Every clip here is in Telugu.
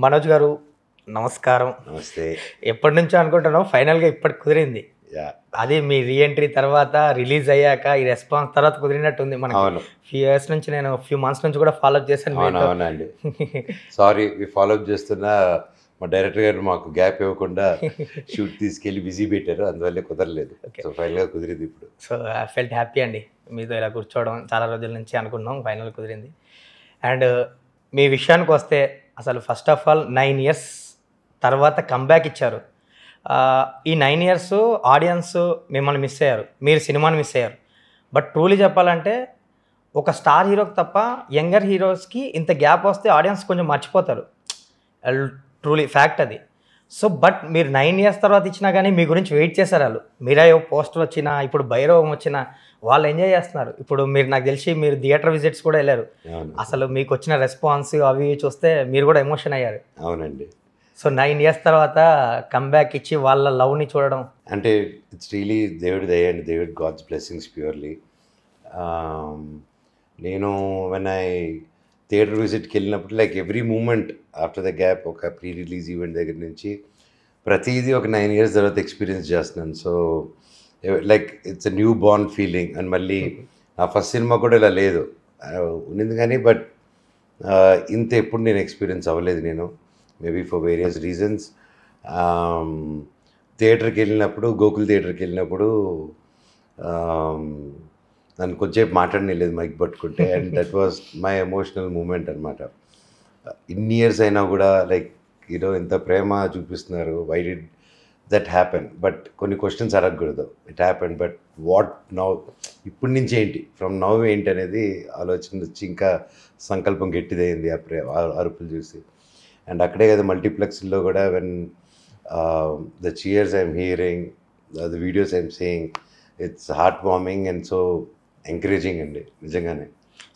మనోజ్ గారు నమస్కారం. నమస్తే. ఎప్పటినుంచో అనుకుంటున్నాం, ఫైనల్‌గా ఇప్పటికి కుదిరింది. యాహ్! అది మీ రీ ఎంట్రీ తర్వాత, రిలీజ్ అయ్యాక, ఈ రెస్పాన్స్ తర్వాత కుదిరినట్టుంది మనకి. అవును. ఫ్యూ ఇయర్స్ నుంచి నేను ఫ్యూ మంత్స్ నుంచి కూడా ఫాలో అప్ చేశాను మీతో. అవునండి. సారీ ఫాలో అప్ చేస్తున్నా మా డైరెక్టర్ గారు మాకు గ్యాప్ ఇవ్వకుండా షూట్ తీసుకెళ్ళి బిజీ పెట్టారు. అందువల్లే కుదరలేదు. సో ఫైనల్‌గా కుదిరింది ఇప్పుడు. సో ఐ ఫెల్ట్ హ్యాపీ అండి. మీతో ఇలా కూర్చోవడం చాలా రోజుల నుంచి అనుకున్నాం, ఫైనల్ కుదిరింది. అండ్ మీ విషయానికి వస్తే అసలు ఫస్ట్ ఆఫ్ ఆల్ 9 ఇయర్స్ తర్వాత కంబ్యాక్ ఇచ్చారు. ఈ 9 ఇయర్స్ ఆడియన్స్ మిమ్మల్ని మిస్ అయ్యారు, మీరు సినిమాని మిస్ అయ్యారు. బట్ ట్రూలీ చెప్పాలంటే ఒక స్టార్ హీరోకి తప్ప యంగర్ హీరోస్కి ఇంత గ్యాప్ వస్తే ఆడియన్స్ కొంచెం మర్చిపోతారు. ట్రూలీ ఫ్యాక్ట్ అది. సో బట్ మీరు 9 ఇయర్స్ తర్వాత ఇచ్చినా కానీ మీ గురించి వెయిట్ చేశారు వాళ్ళు. మీరే పోస్టర్ వచ్చినా, ఇప్పుడు భైరవం వచ్చినా వాళ్ళు ఎంజాయ్ చేస్తున్నారు. ఇప్పుడు మీరు నాకు తెలిసి మీరు థియేటర్ విజిట్స్ కూడా వెళ్ళారు. అసలు మీకు వచ్చిన రెస్పాన్స్ అవి చూస్తే మీరు కూడా ఎమోషన్ అయ్యారు. అవునండి. సో 9 ఇయర్స్ తర్వాత కంబ్యాక్ ఇచ్చి వాళ్ళ లవ్ని చూడడం అంటే ఇట్స్ రియలీ దేవుడి దయ అండి. దేవుడి గాడ్స్ బ్లెస్సింగ్స్ ప్యూర్లీ. నేను వెన్ ఐ థియేటర్ విజిట్కి వెళ్ళినప్పుడు like every moment after the gap, ఒక ప్రీ రిలీజ్ ఈవెంట్ దగ్గర నుంచి ప్రతిదీ ఒక 9 ఇయర్స్ తర్వాత ఎక్స్పీరియన్స్ చేస్తున్నాను. So like it's a new born feeling. And మళ్ళీ నా ఫస్ట్ సినిమా కూడా ఇలా లేదు, ఉన్నింది కానీ బట్ ఇంత ఎప్పుడు నేను ఎక్స్పీరియన్స్ అవ్వలేదు. నేను మేబీ ఫర్ వేరియస్ రీజన్స్. థియేటర్కి వెళ్ళినప్పుడు, గోకుల్ థియేటర్కి వెళ్ళినప్పుడు నన్ను కొంచెంసేపు మాట్లాడలేదు మైక్ పట్టుకుంటే. And that was my emotional moment అనమాట. ఇన్ని ఇయర్స్ అయినా కూడా లైక్ ఎంత ప్రేమ చూపిస్తున్నారు. Why did that happen? But కొన్ని క్వశ్చన్స్ అడగకూడదు. It happen, but what now? ఇప్పటి నుంచి ఏంటి, ఫ్రమ్ నౌ ఏంటి అనేది ఆలోచన వచ్చి ఇంకా సంకల్పం గట్టిదైంది ఆ అరుపులు చూసి. అండ్ అక్కడే కదా మల్టీప్లెక్స్లో కూడా when the cheers I'm hearing, the videos I'm seeing, it's heart warming and so encouraging అండి నిజంగానే.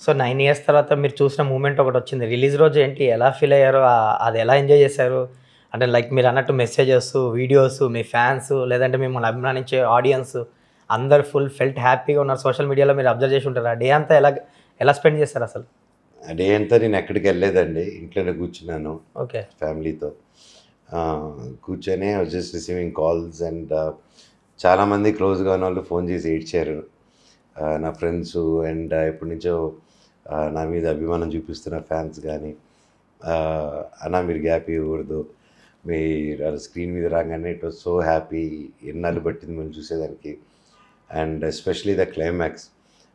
సో 9 ఇయర్స్ తర్వాత మీరు చూసిన మూమెంట్ ఒకటి వచ్చింది. రిలీజ్ రోజు ఏంటి, ఎలా ఫీల్ అయ్యారు, అది ఎలా ఎంజాయ్ చేశారు? అంటే లైక్ మీరు అన్నట్టు మెసేజెస్, వీడియోస్, మీ ఫ్యాన్స్ లేదంటే మిమ్మల్ని అభిమానించే ఆడియన్స్ అందరు ఫుల్ ఫెల్ట్ హ్యాపీగా ఉన్నారు. సోషల్ మీడియాలో మీరు అబ్జర్వ్ చేసి ఉంటారు. ఆ డే అంతా ఎలా స్పెండ్ చేస్తారు అసలు? ఆ డే అంతా నేను ఎక్కడికి వెళ్ళలేదండి, ఇంట్లోనే కూర్చున్నాను. ఓకే. ఫ్యామిలీతో కూర్చొని I was just receiving calls. And చాలామంది క్లోజ్గా ఉన్న వాళ్ళు ఫోన్ చేసి ఏడ్చారు, నా ఫ్రెండ్స్ అండ్ ఎప్పటి నుంచో నా మీద అభిమానం చూపిస్తున్న ఫ్యాన్స్ కానీ, అన్నా మీరు గ్యాప్ ఇవ్వకూడదు, మీరు స్క్రీన్ మీద రాగానే ఇట్ వాజ్ సో హ్యాపీ, ఎన్నాళ్ళు పట్టింది మనం చూసేదానికి. And especially the climax.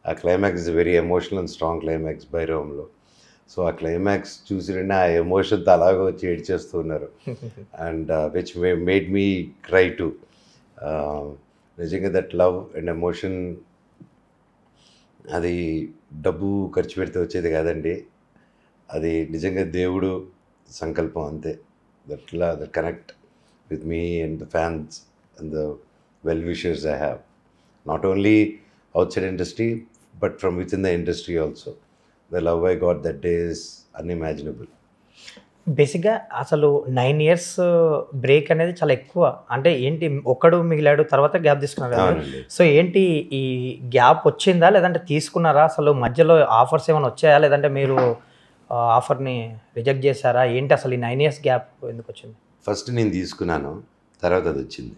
ఆ climax is very emotional and strong climax భైరవంలో. సో ఆ క్లైమాక్స్ చూసిరంటే ఆ ఎమోషన్తో అలాగే వచ్చి ఏడ్చేస్తూ ఉన్నారు. And which made me cry too. నిజంగా దట్ లవ్ అండ్ ఎమోషన్ అది డబ్బు ఖర్చు పెడితే వచ్చేది కాదండి. అది నిజంగా దేవుడు సంకల్పం అంతే. That connect with me and the fans and the well wishers I have, not only outside industry but from within the industry also. The love I got that day is unimaginable. బేసిక్గా అసలు 9 ఇయర్స్ బ్రేక్ అనేది చాలా ఎక్కువ. అంటే ఏంటి, ఒక్కడు మిగిలాడు తర్వాత గ్యాప్ తీసుకున్నారు కదా. సో ఏంటి ఈ గ్యాప్ వచ్చిందా లేదంటే తీసుకున్నారా? అసలు మధ్యలో ఆఫర్స్ ఏమైనా వచ్చాయా లేదంటే మీరు ఆఫర్ని రిజెక్ట్ చేశారా? ఏంటి అసలు ఈ 9 ఇయర్స్ గ్యాప్ ఎందుకు వచ్చింది? ఫస్ట్ నేను తీసుకున్నాను, తర్వాత అది వచ్చింది.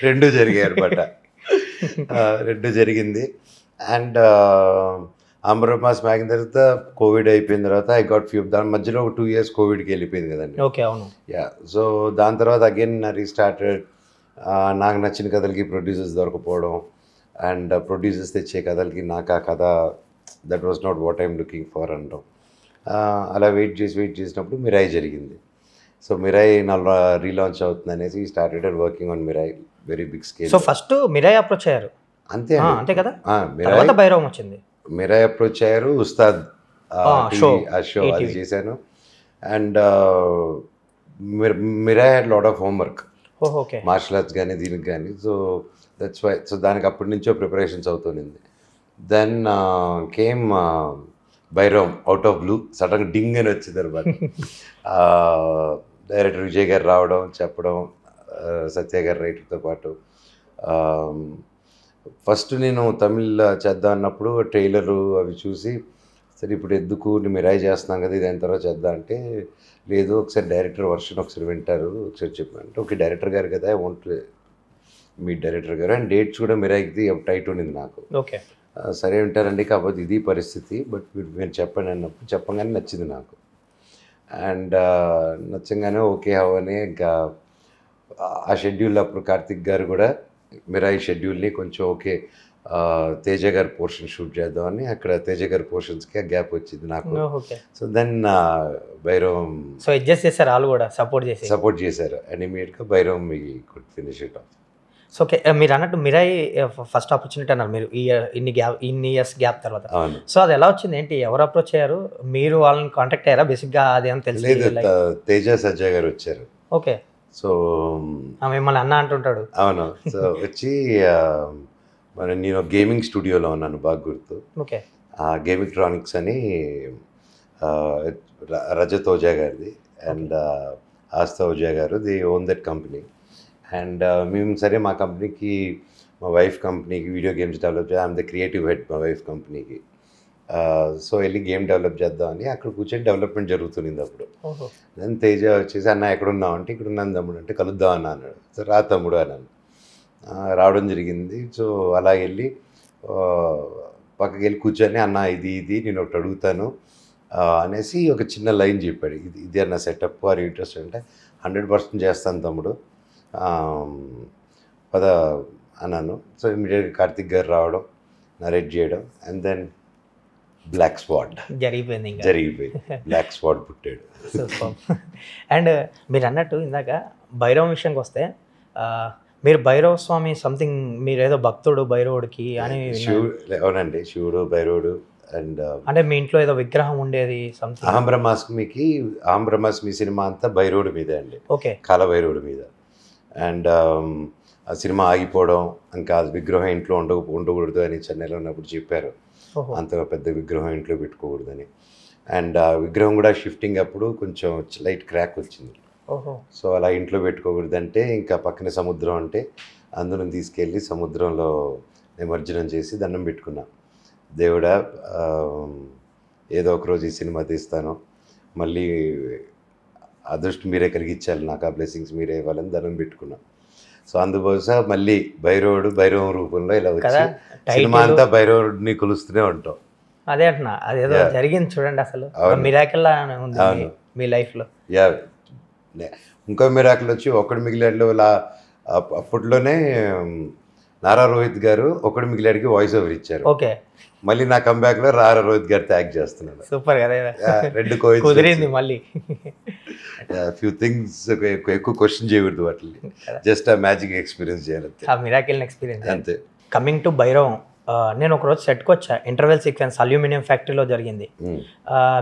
రెండు జరిగాయి అనమాట. రెండు జరిగింది. అండ్ అమరమాస్ మ్యాగిన తర్వాత కోవిడ్ అయిపోయిన తర్వాత ఐ గాట్ ఫ్యూ, దాని మధ్యలో ఒక 2 ఇయర్స్ కోవిడ్కి వెళ్ళిపోయింది కదండి. ఓకే, అవును. యా, సో దాని తర్వాత అగైన్ రీస్టార్టెడ్. నాకు నచ్చిన కథలకి ప్రొడ్యూసర్స్ దొరకపోవడం అండ్ ప్రొడ్యూసర్స్ తెచ్చే కథలకి నాకు ఆ కథ that was not what I'm looking for అనడం. అలా వెయిట్ చేసినప్పుడు మిరాయి జరిగింది. సో మిరాయి నా రీలాంచ్ అవుతుంది అనేసి started working on Mirai, very big scale. So first Mirai approach అయ్యారు అంతే కదా? తర్వాత భైరవం వచ్చింది. మిరాయి అప్రోచ్ అయ్యారు, ఉస్తాద్ ఆ షో అది చేశాను. And Mirai had lot of homework, martial arts కానీ దీనికి కానీ. సో దట్స్ వై, సో దానికి అప్పటి నుంచో ప్రిపరేషన్స్ అవుతుంది. Then came Bhairavam out of blue, సడన్గా డింగ్ అని వచ్చింది అనమాట. డైరెక్టర్ విజయ్ గారు రావడం, చెప్పడం, సత్య గారు రైటర్తో పాటు. ఫస్ట్ నేను తమిళ్ చేద్దాం అన్నప్పుడు ట్రైలరు అవి చూసి సరే ఇప్పుడు ఎందుకు మిరాయి చేస్తున్నాం కదా, ఇది అయిన తర్వాత చేద్దాం అంటే, లేదు ఒకసారి డైరెక్టర్ వర్షన్ ఒకసారి వింటారు, ఒకసారి చెప్పంటే ఓకే డైరెక్టర్ గారు కదా, ఐ వాంట్ మీ డైరెక్టర్ గారు. అండ్ డేట్స్ కూడా మిరాయికి టైట్ ఉండింది నాకు. ఓకే. సరే ఉంటారండి, కాకపోతే ఇది పరిస్థితి, బట్ మీరు చెప్పండి అన్నప్పుడు చెప్పగానే నచ్చింది నాకు. అండ్ నచ్చంగానే ఓకే అవని ఇంకా ఆ షెడ్యూల్ అప్పుడు కార్తిక్ గారు కూడా మిరాయి షెడ్యూల్ని కొంచెం ఓకే తేజ గారి పోర్షన్ షూట్ చేద్దామని అక్కడ తేజ గారి పోర్షన్స్కి ఆ గ్యాప్ వచ్చింది నాకు. So then Bhairavam so adjust చేశారు, వాళ్ళు కూడా సపోర్ట్ చేశారు అండ్ ఇమీడియట్గా Bhairavam me could finish it off. So okay, మీరు అన్నట్టు మిరాయి ఫస్ట్ ఆపర్చునిటీ అన్నారు మీరు ఇన్ని ఇయర్స్ గ్యాప్ తర్వాత. సో అది ఎలా వచ్చింది, ఏంటి, ఎవరు అప్రోచ్ అయ్యారు, మీరు వాళ్ళని కాంటాక్ట్ అయ్యారా బేసిక్గా? అదేమో తెలుసు. లేదు, తేజ సజ్జా గారు వచ్చారు. ఓకే. సో మిమ్మల్ని అన్న అంటుంటాడు. అవును. సో వచ్చి నేను గేమింగ్ స్టూడియోలో ఉన్నాను, బాగా గుర్తు. ఓకే. గేమింగ్ ట్రానిక్స్ అని రజత్ ఓజా గారిది అండ్ ఆస్థా ఓజా గారు, the own that company. And మేము సరే మా కంపెనీకి, మా వైఫ్ కంపెనీకి వీడియో గేమ్స్ డెవలప్ చేయాలి, ఐఎమ్ ద క్రియేటివ్ హెడ్ మా వైఫ్ కంపెనీకి. సో వెళ్ళి గేమ్ డెవలప్ చేద్దామని అక్కడ కూర్చొని డెవలప్మెంట్ జరుగుతుంది అప్పుడు. దెన్ తేజ వచ్చేసి అన్న ఎక్కడున్నావు అంటే ఇక్కడ ఉన్నాను తమ్ముడు అంటే కలుద్దాం అన్న అన్నాడు. సో రా తమ్ముడు అన్నాను, రావడం జరిగింది. సో అలా వెళ్ళి పక్కకి వెళ్ళి కూర్చొని అన్న ఇది నేను ఒకటి అడుగుతాను అనేసి ఒక చిన్న లైన్ చెప్పాడు. ఇది అన్న సెటప్ ఆర్ ఇంట్రెస్ట్ అంటే 100% చేస్తాను తమ్ముడు పద అన్నాను. సో ఇమీడియట్గా కార్తిక్ గారు రావడం, నరేట్ చేయడం, అండ్ దెన్ బ్లాక్ స్పాట్ జరిగిపోయింది. బ్లాక్ స్పాట్ పుట్టాడు. అండ్ మీరు అన్నట్టు ఇందాక భైరవం విషయానికి వస్తే, మీరు భైరవ స్వామి సంథింగ్, మీరు ఏదో భక్తుడు భైరవుడికి అని. అవునండి, శివుడు భైరవుడు. అండ్ అంటే మీ ఇంట్లో ఏదో విగ్రహం ఉండేది సంథింగ్. అహం బ్రహ్మాస్మి సినిమా అంతా భైరవుడి మీదే అండి. ఓకే. కాల భైరవుడి మీద. అండ్ ఆ సినిమా ఆగిపోవడం, ఇంకా విగ్రహం ఇంట్లో ఉండకూడదు అని చెన్నైలో ఉన్నప్పుడు చెప్పారు. అంత పెద్ద విగ్రహం ఇంట్లో పెట్టుకోకూడదని. అండ్ ఆ విగ్రహం కూడా షిఫ్టింగ్ అప్పుడు కొంచెం లైట్ క్రాక్ వచ్చింది. సో అలా ఇంట్లో పెట్టుకోకూడదంటే ఇంకా పక్కనే సముద్రం అంటే అందులో తీసుకెళ్ళి సముద్రంలో నిమజ్జనం చేసి దండం పెట్టుకున్నా. దేవుడా ఏదో ఒకరోజు ఈ సినిమా తీస్తాను, మళ్ళీ అదృష్టం మీరే కలిగించాలి, నాకు ఆ బ్లెస్సింగ్స్ మీరే ఇవ్వాలని దండం పెట్టుకున్నా. సో అందుకోసం మళ్ళీ భైరవం రూపంలో ఇలా వచ్చి సినిమా అంతా భైరవుడిని కొలుస్తూనే ఉంటాం. అదే అంటున్నా, అదేదో జరిగింది చూడండి, అసలు మిరాకిల్ ఉంది మీ లైఫ్లో. యా, ఇంకో మిరాకిల్ వచ్చి ఒకడు మిగిలాడులో ఇలా అప్పట్లోనే నారా రోహిత్ గారు ఒకడు మిగిలాడికి వాయిస్ ఓవర్ ఇచ్చారు. ఓకే. మళ్ళీ నా కంబ్యాక్లో నారా రోహిత్ గారితో యాక్ట్ చేస్తున్నాడు. సూపర్ కదా, రెండు కుదిరింది. మళ్ళీ ఫ్యూ థింగ్స్ ఎక్కువ క్వశ్చన్ చేయకూడదు, వాటిని జస్ట్ ఆ మ్యాజిక్ ఎక్స్పీరియన్స్ చేయాలి, ఆ మిరాకిల్ ఎక్స్పీరియన్స్ అంతే. కమింగ్ టు భైరవం, నేను ఒకరోజు సెట్కి వచ్చా, ఇంటర్వెల్ సీక్వెన్స్ అల్యూమినియం ఫ్యాక్టరీలో జరిగింది.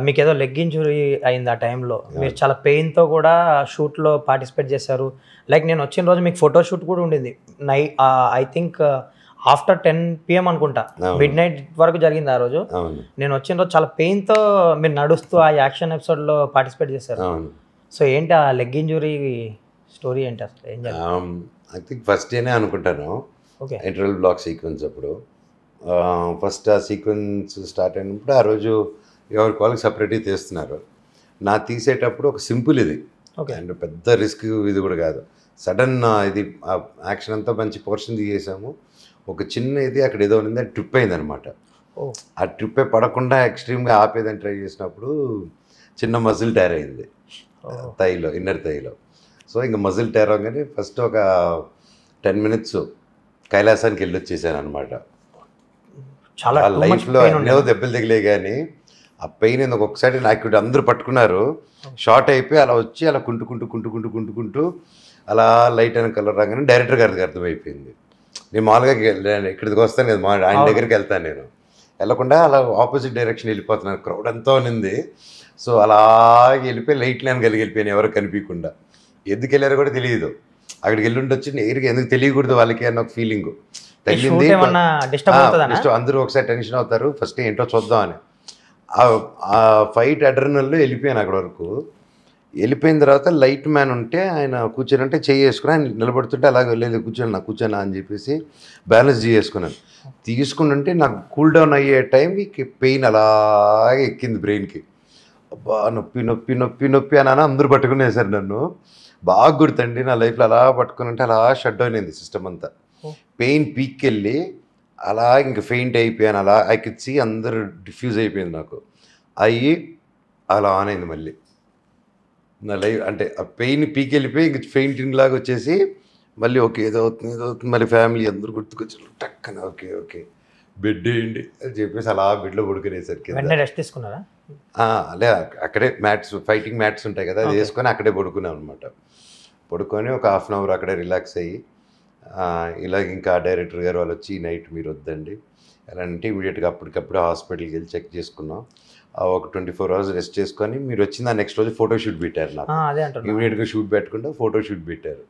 మీకు ఏదో లెగ్ ఇంజురీ అయింది ఆ టైంలో, మీరు చాలా పెయిన్తో కూడా షూట్లో పార్టిసిపేట్ చేశారు. లైక్ నేను వచ్చిన రోజు మీకు ఫోటో షూట్ కూడా ఉండింది, ఐ థింక్ ఆఫ్టర్ 10 PM అనుకుంటా, మిడ్ నైట్ వరకు జరిగింది ఆ రోజు. నేను వచ్చిన రోజు చాలా పెయిన్తో మీరు నడుస్తూ ఆ యాక్షన్ ఎపిసోడ్లో పార్టిసిపేట్ చేశారు. సో ఏంటి ఆ లెగ్ ఇంజురీ స్టోరీ ఏంటి అసలు, ఏం జరిగింది? ఐ థింక్ ఫస్ట్ డేనే అనుకుంటాను, ఇంటర్వెల్ బ్లాక్ సీక్వెన్స్ అప్పుడు. ఫస్ట్ ఆ సీక్వెన్స్ స్టార్ట్ అయినప్పుడు ఆ రోజు ఎవరికి వాళ్ళకి సపరేట్గా తీస్తున్నారు. నా తీసేటప్పుడు ఒక సింపుల్ ఇది, అండ్ పెద్ద రిస్క్ ఇది కూడా కాదు, సడన్ ఇది యాక్షన్ అంతా మంచి పోర్షన్ తీసేసాము. ఒక చిన్న ఇది అక్కడ ఏదో ఉంది, అది ట్రిప్ అయిందనమాట. ఆ ట్రిప్పే పడకుండా ఎక్స్ట్రీమ్గా ఆపేదని ట్రై చేసినప్పుడు చిన్న మజిల్ టైర్ అయింది థైలో, ఇన్నర్ థైలో. సో ఇంకా మజిల్ టైర్ అవగానే ఫస్ట్ ఒక 10 minutes కైలాసానికి వెళ్ళి వచ్చేసాను అనమాట. చాలా లైఫ్లో ఎన్నో దెబ్బలు తగిలే కానీ ఆ పెయిన్ ఎందుకు ఒకసారి నాకు అందరూ పట్టుకున్నారు, షార్ట్ అయిపోయి అలా వచ్చి అలా కుంటుకుంటూ అలా లైట్ అయిన కలర్ రాగానే డైరెక్టర్ గారికి అర్థమైపోయింది. నేను మామూలుగా ఇక్కడికి వస్తాను కదా, ఆయన దగ్గరికి వెళ్తాను, నేను వెళ్ళకుండా అలా ఆపోజిట్ డైరెక్షన్ వెళ్ళిపోతున్నాను, క్రౌడ్ అంతా ఉంది. సో అలాగే వెళ్ళిపోయి లైట్ లైన్ కలిగి వెళ్ళిపోయాను, ఎవరు కనిపించకుండా. ఎందుకు వెళ్ళారో కూడా తెలియదు, అక్కడికి వెళ్ళి ఉండొచ్చి నేరుగా ఎందుకు తెలియకూడదు వాళ్ళకి అన్న ఒక ఫీలింగ్ తగిలింది. అందరూ ఒకసారి టెన్షన్ అవుతారు, ఫస్ట్ ఏంటో చూద్దాం అని. ఆ ఫైట్ అడ్రినల్లో వెళ్ళిపోయాను అక్కడ వరకు. వెళ్ళిపోయిన తర్వాత లైట్ మ్యాన్ ఉంటే ఆయన కూర్చొని అంటే చెయ్యి వేసుకుని ఆయన నిలబడుతుంటే అలాగే లేదు కూర్చోనా అని చెప్పేసి బ్యాలెన్స్ చేసుకున్నాను. తీసుకుంటుంటే నాకు కూల్ డౌన్ అయ్యే టైంకి పెయిన్ అలాగే ఎక్కింది బ్రెయిన్కి. అబ్బా నొప్పి నొప్పి నొప్పి నొప్పి అని అందరూ పట్టుకునేసారు నన్ను. బాగా గుర్తండి నా లైఫ్లో అలా పట్టుకుని ఉంటే అలా షట్ డౌన్ అయింది సిస్టమ్ అంతా. పెయిన్ పీక్కి వెళ్ళి అలా ఇంక ఫెయింట్ అయిపోయాను. అలా ఐ కిడ్ సీ అందరూ డిఫ్యూజ్ అయిపోయింది నాకు. అయ్యి అలా ఆన్ అయింది మళ్ళీ నా లైఫ్. అంటే ఆ పెయిన్ పీక్ వెళ్ళిపోయి ఇంక ఫెయింటింగ్ లాగా వచ్చేసి మళ్ళీ ఓకే ఏదో అవుతుంది మళ్ళీ ఫ్యామిలీ అందరూ గుర్తుకొచ్చారు టక్కన ఓకే బెడ్ వేయండి అని చెప్పేసి అలా బెడ్లో పడుకునేసరికి రెస్ట్ తీసుకున్నారా? లే అక్కడే మ్యాట్స్ ఫైటింగ్ మ్యాట్స్ ఉంటాయి కదా అది వేసుకొని అక్కడే పడుకున్నాం అనమాట. పడుకొని ఒక హాఫ్ అన్ అవర్ అక్కడే రిలాక్స్ అయ్యి ఇలాగ ఇంకా డైరెక్టర్ గారు వాళ్ళు వచ్చి నైట్ మీరు వద్దండి ఎలా అంటే ఇమీడియట్గా అప్పటికప్పుడు హాస్పిటల్కి వెళ్ళి చెక్ చేసుకున్నాం. ఒక 24 hours రెస్ట్ చేసుకొని మీరు వచ్చిన నెక్స్ట్ రోజు ఫోటో షూట్ పెట్టారు నాకు. ఇమీడియట్గా షూట్ పెట్టుకుంటే ఫోటో షూట్ పెట్టారు.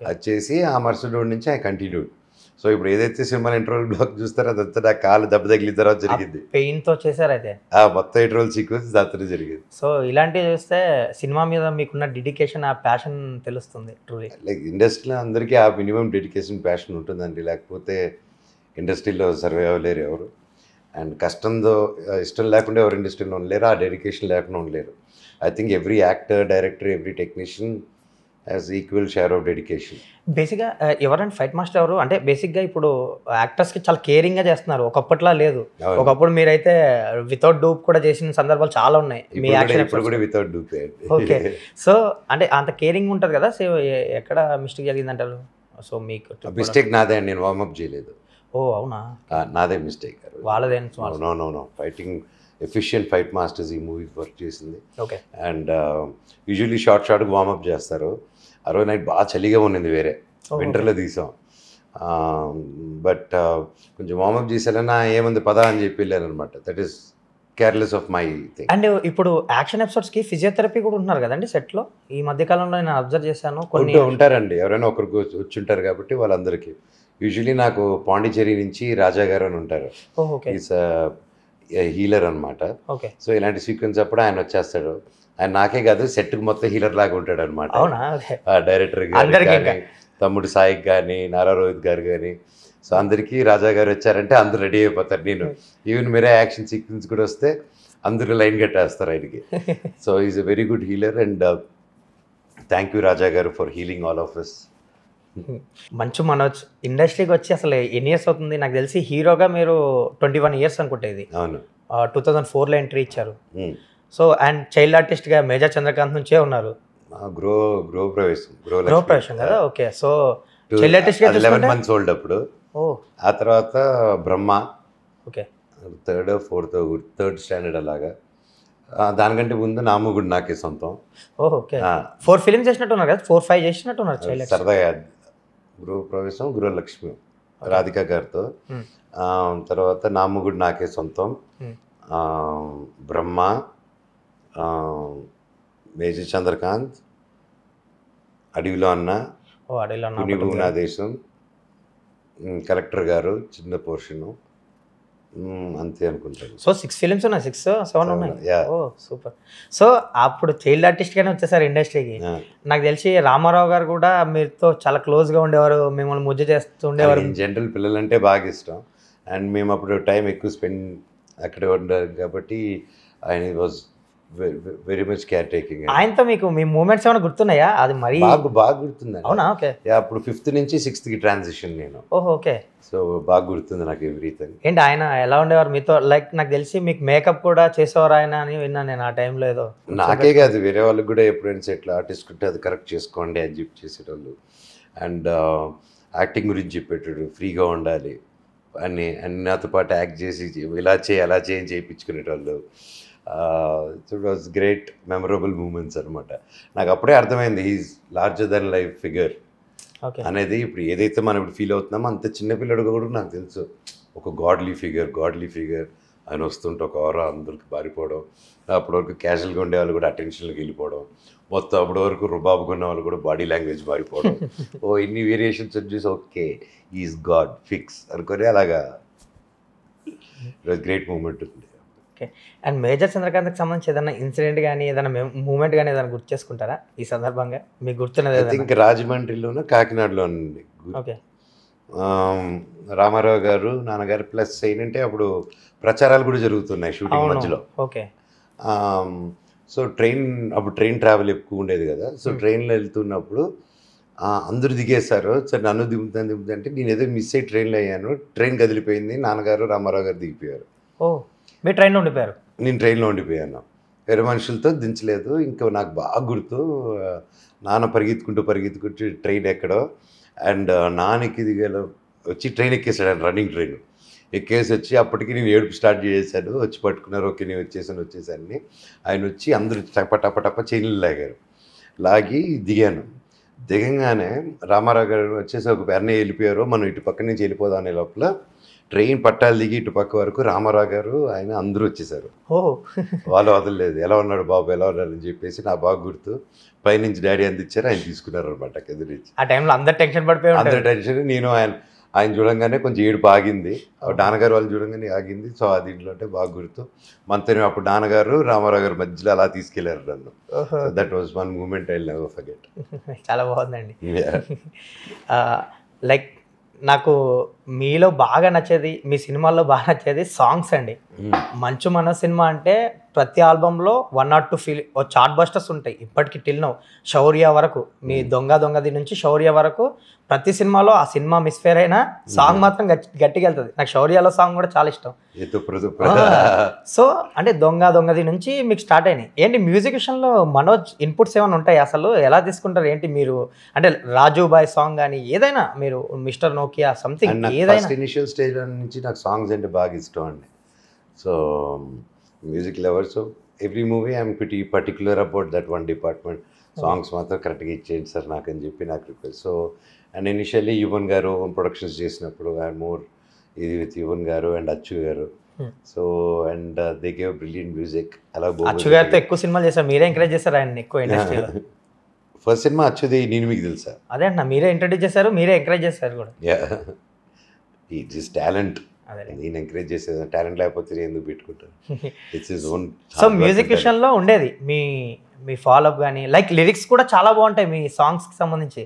అది చేసి ఆ మరుసటి రోజు నుంచి ఐ కంటిన్యూడ్. సో ఇప్పుడు ఏదైతే సినిమా ఇంటర్వల్ బ్లాక్ చూస్తారో అదంతా నా కాలు దెబ్బ తగిలిన తర్వాత జరిగింది. పెయిన్తో చేశారు అయితే మొత్తం ఇంటర్వల్ సీక్వెన్స్ దాంతో జరిగింది. సో ఇలాంటివి చూస్తే సినిమా మీద మీకున్న డెడికేషన్ ఆ ప్యాషన్ తెలుస్తుంది. ట్రూలీ లైక్ ఇండస్ట్రీలో అందరికీ ఆ మినిమం డెడికేషన్ ప్యాషన్ ఉంటుందండి. లేకపోతే ఇండస్ట్రీలో సర్వే అవ్వలేరు ఎవరు. అండ్ కష్టంతో ఇష్టం లేకుండా ఎవరు ఇండస్ట్రీలో ఉండలేరు, ఆ డెడికేషన్ లేకుండా ఉండలేరు. I think every actor director every technician has equal share of dedication. బేసిక్గా ఎవరంటే ఫైట్ మాస్టర్ ఎవరు అంటే బేసిక్గా ఇప్పుడు యాక్టర్స్కి చాలా కేరింగ్గా చేస్తున్నారు, ఒకప్పట్లా లేదు. ఒకప్పుడు మీరైతే వితౌట్ డూప్ కూడా చేసిన సందర్భాలు చాలా ఉన్నాయి మీ యాక్షన్. ఇప్పుడు కూడా వితౌట్ డూప్. ఓకే, సో అంటే అంత కేరింగ్ ఉంటుంది కదా. సో ఎక్కడ మిస్టేక్ జరిగిందంటారు? సో మీకు మిస్టేక్ నాదే అండి, నేను వార్మప్ చేయలేదు. ఓ అవునా? నాదే మిస్టేక్. వాళ్ళదేం? No fighting efficient fight masters ఈ మూవీ వర్క్ చేసింది. ఓకే. అండ్ యూజువలీ షార్ట్కి వార్మప్ చేస్తారు. ఆ రోజు నైట్ బాగా చలిగా ఉన్నింది, వేరే వింటర్లో తీసాం. బట్ కొంచెం వార్మప్ చేసేయాలన్నా ఏముంది పదా అని చెప్పి వెళ్ళాను అనమాట. That is careless of my thing. And ఇప్పుడు యాక్షన్ ఎపిసోడ్స్కి ఫిజియోథెరపీ కూడా ఉంటున్నారు కదండి సెట్లో. ఈ మధ్యకాలంలో నేను అబ్జర్వ్ చేశాను. కొన్ని ఉంటారండి, ఎవరైనా ఒకరికి వచ్చి ఉంటారు కాబట్టి వాళ్ళందరికీ. యూజువలీ నాకు పాండిచేరి నుంచి రాజా గారు అని ఉంటారు, ఈస్ హీలర్ అనమాట. సో ఇలాంటి సీక్వెన్స్ అప్పుడు ఆయన వచ్చేస్తాడు. ఆయన నాకే కాదు సెట్కి మొత్తం హీలర్ లాగా ఉంటాడు అనమాట. డైరెక్టర్ గారు కానీ తమ్ముడు సాయికి కానీ నారా రోహిత్ గారు కానీ. సో అందరికీ రాజా గారు వచ్చారంటే అందరూ రెడీ అయిపోతారు. నేను ఈవెన్ మీరే యాక్షన్ సీక్వెన్స్ కూడా వస్తే అందరూ లైన్ కట్టేస్తారు ఆయనకి. So is a very good healer and thank you Raja garu for healing all of us. Manchu Manoj ఇండస్ట్రీకి వచ్చి అసలు ఎన్ని ఇయర్స్ అవుతుంది? నాకు తెలిసి హీరోగా మీరు 21 years అనుకుంటే ఇది. అవును. 2004లో ఎంట్రీ ఇచ్చారు. సో అండ్ చైల్డ్ ఆర్టిస్ట్గా మేజర్ చంద్రకాంత్ నుంచే ఉన్నారు. గ్రో ప్రవేశం కదా. ఓకే, సో చైల్డ్ ఆర్టిస్ట్గా 11 months old అప్పుడు. ఆ తర్వాత బ్రహ్మ, ఓకే, థర్డ్ స్టాండర్డ్ అలాగా. దానికంటే ముందు నాముగుడు నాకే సొంతం. ఓకే, 4 films చేసినట్టున్నారు కదా, 4-5 చేసినట్టున్నారు చైల్డ్. సరదాగా గృహ ప్రవేశం, గృహలక్ష్మి రాధిక గారితో. తర్వాత నాముగుడు నాకే సొంతం, బ్రహ్మ, మేజర్ చంద్రకాంత్, అడవిలో అన్న, పునిభూనా దేశం, కలెక్టర్ గారు చిన్న పోర్షను, అంతే అనుకుంటాను. సో 6 films ఉన్నాయి, 6-7 ఉన్నాయి. ఓ సూపర్. సో అప్పుడు చైల్డ్ ఆర్టిస్ట్గానే వచ్చేసారు ఇండస్ట్రీకి. నాకు తెలిసి రామారావు గారు కూడా మీతో చాలా క్లోజ్గా ఉండేవారు, మిమ్మల్ని ముద్ద చేస్తూ ఉండేవారు. జనరల్ పిల్లలంటే బాగా ఇష్టం. అండ్ మేము అప్పుడు టైం ఎక్కువ స్పెండ్ అక్కడే ఉండాలి కాబట్టి ఆయన was very much care taking. ఆయనతో మీకు మీ మూమెంట్స్ ఏమైనా గుర్తున్నాయా? అది మరి బాగా గుర్తుంది. అవునా? ఓకే. అప్పుడు 5th నుంచి 6th ట్రాన్సిషన్ నేను. ఓకే. సో బాగా గుర్తుంది నాకు ఎవ్రీథింగ్. ఏంటి ఆయన ఎలా ఉండేవారు మీతో? లైక్ నాకు తెలిసి మీకు మేకప్ కూడా చేసేవారు ఆయన అని విన్నాను నేను ఆ టైంలో. ఏదో నాకే కాదు వేరే వాళ్ళకి కూడా ఎప్పుడైనా ఎట్లా ఆర్టిస్ట్ ఉంటే అది కరెక్ట్ చేసుకోండి అని చెప్పి చేసేటోళ్ళు. అండ్ యాక్టింగ్ గురించి చెప్పేటోడు, ఫ్రీగా ఉండాలి అని నాతో పాటు యాక్ట్ చేసి ఇలా చేయి అలా చేయని చేయించుకునేటోళ్ళు. It was great memorable moments అనమాట. నాకు అప్పుడే అర్థమైంది he's larger than life figure అనేది. ఇప్పుడు ఏదైతే మనం ఇప్పుడు ఫీల్ అవుతున్నామో అంత చిన్నపిల్లడు కూడా నాకు తెలుసు ఒక గాడ్లీ ఫిగర్ ఆయన వస్తుంటే ఒక ఆరా అందరికి పారిపోవడం, అప్పటి వరకు క్యాజువల్గా ఉండే వాళ్ళు కూడా అటెన్షన్లోకి వెళ్ళిపోవడం, మొత్తం అప్పటి వరకు రుబాబుగా ఉన్న వాళ్ళు కూడా బాడీ లాంగ్వేజ్ మారిపోవడం. ఇన్ని వేరియేషన్స్ వచ్చేసి ఓకే ఈజ్ గాడ్ ఫిక్స్ అనుకొని అలాగా ఇట్ వాజ్ గ్రేట్ మూమెంట్ ఉంది. ఓకే. అండ్ మేజర్ చంద్రకాంత్కి సంబంధించి ఏదైనా ఇన్సిడెంట్ కానీ ఏదైనా మూమెంట్ కానీ ఏదైనా గుర్తు చేసుకుంటారా ఈ సందర్భంగా మీకు గుర్తున్నది ఐ ఏదైనా? థింక్ రాజమండ్రిలోనూ కాకినాడలోనండి. ఓకే. రామారావు గారు నాన్నగారు ప్లస్ ఏంటంటే అప్పుడు ప్రచారాలు కూడా జరుగుతున్నాయి షూటింగ్ మధ్యలో. ఓకే. సో అప్పుడు ట్రైన్ ట్రావెల్ ఎక్కువ ఉండేది కదా. సో ట్రైన్లో వెళ్తున్నప్పుడు అందరూ దిగేశారు. సరే నన్ను దిగుతుంటే నేను ఏదో మిస్ అయ్యి ట్రైన్లో అయ్యాను. ట్రైన్ కదిలిపోయింది. నాన్నగారు రామారావు గారు దిగిపోయారు. ఓ మీరు ట్రైన్లో ఉండిపోయారు? నేను ట్రైన్లో ఉండిపోయాను. వేరే మనుషులతో దించలేదు. ఇంకా నాకు బాగా గుర్తు, నాన్న పరిగెత్తుకుంటూ ట్రైన్ ఎక్కడో అండ్ నాన్నకి దిగేలో వచ్చి ట్రైన్ ఎక్కేసాడు. రన్నింగ్ ట్రైన్ ఎక్కేసి వచ్చి అప్పటికి నేను ఏడుపు స్టార్ట్ చేశాను. వచ్చి పట్టుకున్నారు. ఓకే నేను వచ్చేసాను. ఆయన వచ్చి అందరూ టప చైన్లు లాగి దిగాను. దిగంగానే రామారావు గారు వచ్చేసి ఒక పెర్నే వెళ్ళిపోయారు. మనం ఇటు పక్క నుంచి వెళ్ళిపోదాం అనే లోపల ట్రైన్ పట్టాలు దిగి ఇటు పక్క వరకు రామారావు గారు ఆయన అందరూ వచ్చేసారు. వాళ్ళు వదలలేదు. ఎలా ఉన్నాడు బాబు, ఎలా ఉన్నాడు అని చెప్పేసి నా బాగా గుర్తు. పైనుంచి డాడీ అందించారు. ఆయన తీసుకున్నారు అనమాట కింద. ఆ టైంలో అందరు టెన్షన్ పడిపోయి అందరు టెన్షన్. నేను ఆయన చూడంగానే కొంచెం ఏడుపు ఆగింది. నాన్నగారు వాళ్ళు చూడంగానే ఆగింది. సో ఆ దీంట్లో అంటే బాగా గుర్తు. మనతో అప్పుడు నాన్నగారు రామారావు గారు మధ్యలో అలా తీసుకెళ్లారు నన్ను. That was one moment I never forget. చాలా బాగుందండి. లైక్ నాకు మీలో బాగా నచ్చేది, మీ సినిమాల్లో బాగా నచ్చేది సాంగ్స్ అండి. మంచు మనో సినిమా అంటే ప్రతి ఆల్బంలో 1 or 2 చార్ట్ బస్టర్స్ ఉంటాయి ఇప్పటికి టిల్ నౌ. శౌర్య వరకు, మీ దొంగది నుంచి శౌర్య వరకు ప్రతి సినిమాలో ఆ సినిమా మిస్ఫేర్ అయినా సాంగ్ మాత్రం గట్టిగా వెళ్తుంది. నాకు శౌర్యలో సాంగ్ కూడా చాలా ఇష్టం. సో అంటే దొంగది నుంచి మీకు స్టార్ట్ అయినాయి. ఏంటి మ్యూజిక్ విషయంలో మనోజ్ ఇన్పుట్స్ ఏమైనా ఉంటాయి? అసలు ఎలా తీసుకుంటారు ఏంటి మీరు? అంటే రాజుబాయ్ సాంగ్ కానీ ఏదైనా, మీరు మిస్టర్ నోకియా సంథింగ్ ఏదైనా. ఇనిషియల్ స్టేజ్ నుంచి నాకు సాంగ్స్ అంటే బాగా ఇష్టం అండి. So music lover. So every movie I'm pretty particular about that one department. Songs మాత్రం కరెక్ట్గా ఇచ్చేయండి సార్ నాకు అని చెప్పి నాకు request. So and initially Yuvan గారు ప్రొడక్షన్స్ చేసినప్పుడు ఐఎమ్ మోర్ ఇది విత్ యువన్ గారు అండ్ అచ్చు గారు. So and they gave brilliant music. అలా అచ్చు గారితో ఎక్కువ సినిమాలు చేశారు, మీరే ఎంకరేజ్ చేశారు ఆయన ఎక్కువ ఇండస్ట్రీలో. ఫస్ట్ సినిమా అచ్చుది నేను మీకు తెలుసా? అదే అన్న, మీరే ఇంట్రడ్యూస్ చేశారు, మీరే ఎంకరేజ్ చేశారు కూడా. It is talent. నేను ఎంకరేజ్ చేసేది టాలెంట్ లేకపోతే నేను ఎందుకు పెట్టుకుంటాను. It's his own. So music విషయంలో ఉండేది మీ ఫాలోఅప్ కానీ లైక్ లిరిక్స్ కూడా చాలా బాగుంటాయి మీ సాంగ్స్కి సంబంధించి.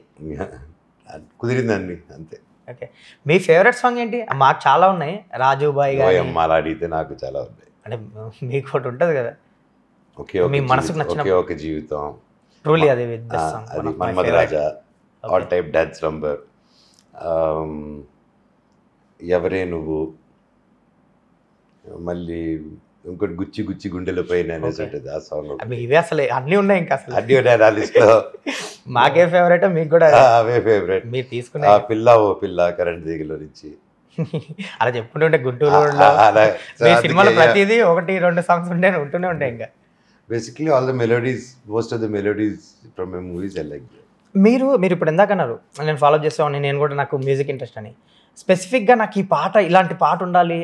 కుదిరిందండి అంతే. ఓకే. మీ ఫేవరెట్ సాంగ్ ఏంటి? మాకు చాలా ఉన్నాయి. రాజుబాయ్ గారి అలా అడిగితే నాకు చాలా ఉన్నాయి. అంటే మీకు ఒకటి ఉంటుంది కదా, మీ మనసుకు నచ్చిన ఒక జీవితం. ట్రూలీ అది అది మన్మథ రాజా, ఆల్ టైప్ డాన్స్ నంబర్, ఎవరే నువ్వు, మళ్ళీ ఇంకోటి గుచ్చి గుచ్చి గుండెల పైన అనేసి ఉంటుంది ఆ సాంగ్. ఇవే అసలు అన్నీ ఉన్నాయి, ఇంకా అసలు అన్నీ ఉన్నాయి నా లిస్ట్లో. మాకే ఫేవరెట్, మీకు కూడా అవే ఫేవరెట్. మీరు తీసుకునే పిల్ల ఓ పిల్ల కరెంట్ దిగులో నుంచి అలా చెప్పుకుంటుంటే గుంటూరు సినిమాలో ప్రతిదీ 1-2 సాంగ్స్ ఉంటూనే ఉంటాయి. ఇంకా basically all the melodies, most of the melodies from my movies I like. మీరు ఇప్పుడు ఇందాక అన్నారు నేను ఫాలో చేస్తాను, నేను కూడా నాకు మ్యూజిక్ ఇంట్రెస్ట్ అని. స్పెసిఫిక్గా నాకు ఈ పాట, ఇలాంటి పాట ఉండాలి,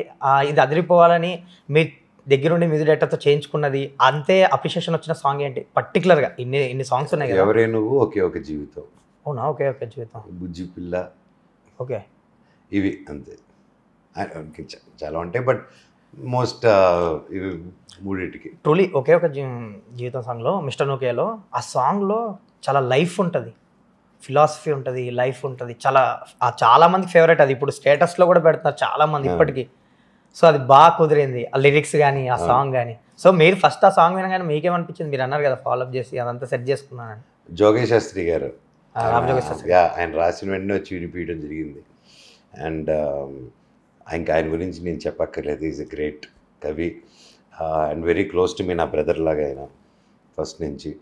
ఇది అదిరిపోవాలని మీ దగ్గరుండి మ్యూజిక్ డైరెక్టర్తో చేయించుకున్నది, అంతే అప్రిషియేషన్ వచ్చిన సాంగ్ ఏంటి పర్టికులర్గా? ఇన్ని సాంగ్స్ ఉన్నాయి కదా. ఎవరే నువ్వు, ఒకే ఒక జీవితం. అవునా? ఒకే ఒక జీవితం, బుజ్జి పిల్ల, ఓకే, ఇవి అంతే. చాలా ఉంటాయి బట్ మోస్ట్ ఇవి మూడింటికి. ట్రూలీ ఒకే ఒక జీవితం సాంగ్లో, మిస్టర్ నోకియాలో ఆ సాంగ్లో చాలా లైఫ్ ఉంటుంది, ఫిలాసఫీ ఉంటుంది, లైఫ్ ఉంటుంది. చాలా మందికి ఫేవరెట్ అది. ఇప్పుడు స్టేటస్లో కూడా పెడుతున్నారు చాలా మంది ఇప్పటికీ. సో అది బాగా కుదిరింది, ఆ లిరిక్స్ కానీ ఆ సాంగ్ కానీ. సో మీరు ఫస్ట్ ఆ సాంగ్ వినగానే మీకేమనిపించింది? మీరు అన్నారు కదా ఫాలోఅప్ చేసి అదంతా సెట్ చేసుకున్నానని. జోగేష్ శాస్త్రి గారు, రామజోగేష్ శాస్త్రి, ఆయన రాసిన వెంటనే వచ్చి వినిపించడం జరిగింది. అండ్ ఇంకా ఆయన గురించి నేను చెప్పక్కర్లేదు. ఈజ్ ఎ గ్రేట్ కవి and very close to me, నా బ్రదర్ లాగా ఆయన ఫస్ట్ నుంచి.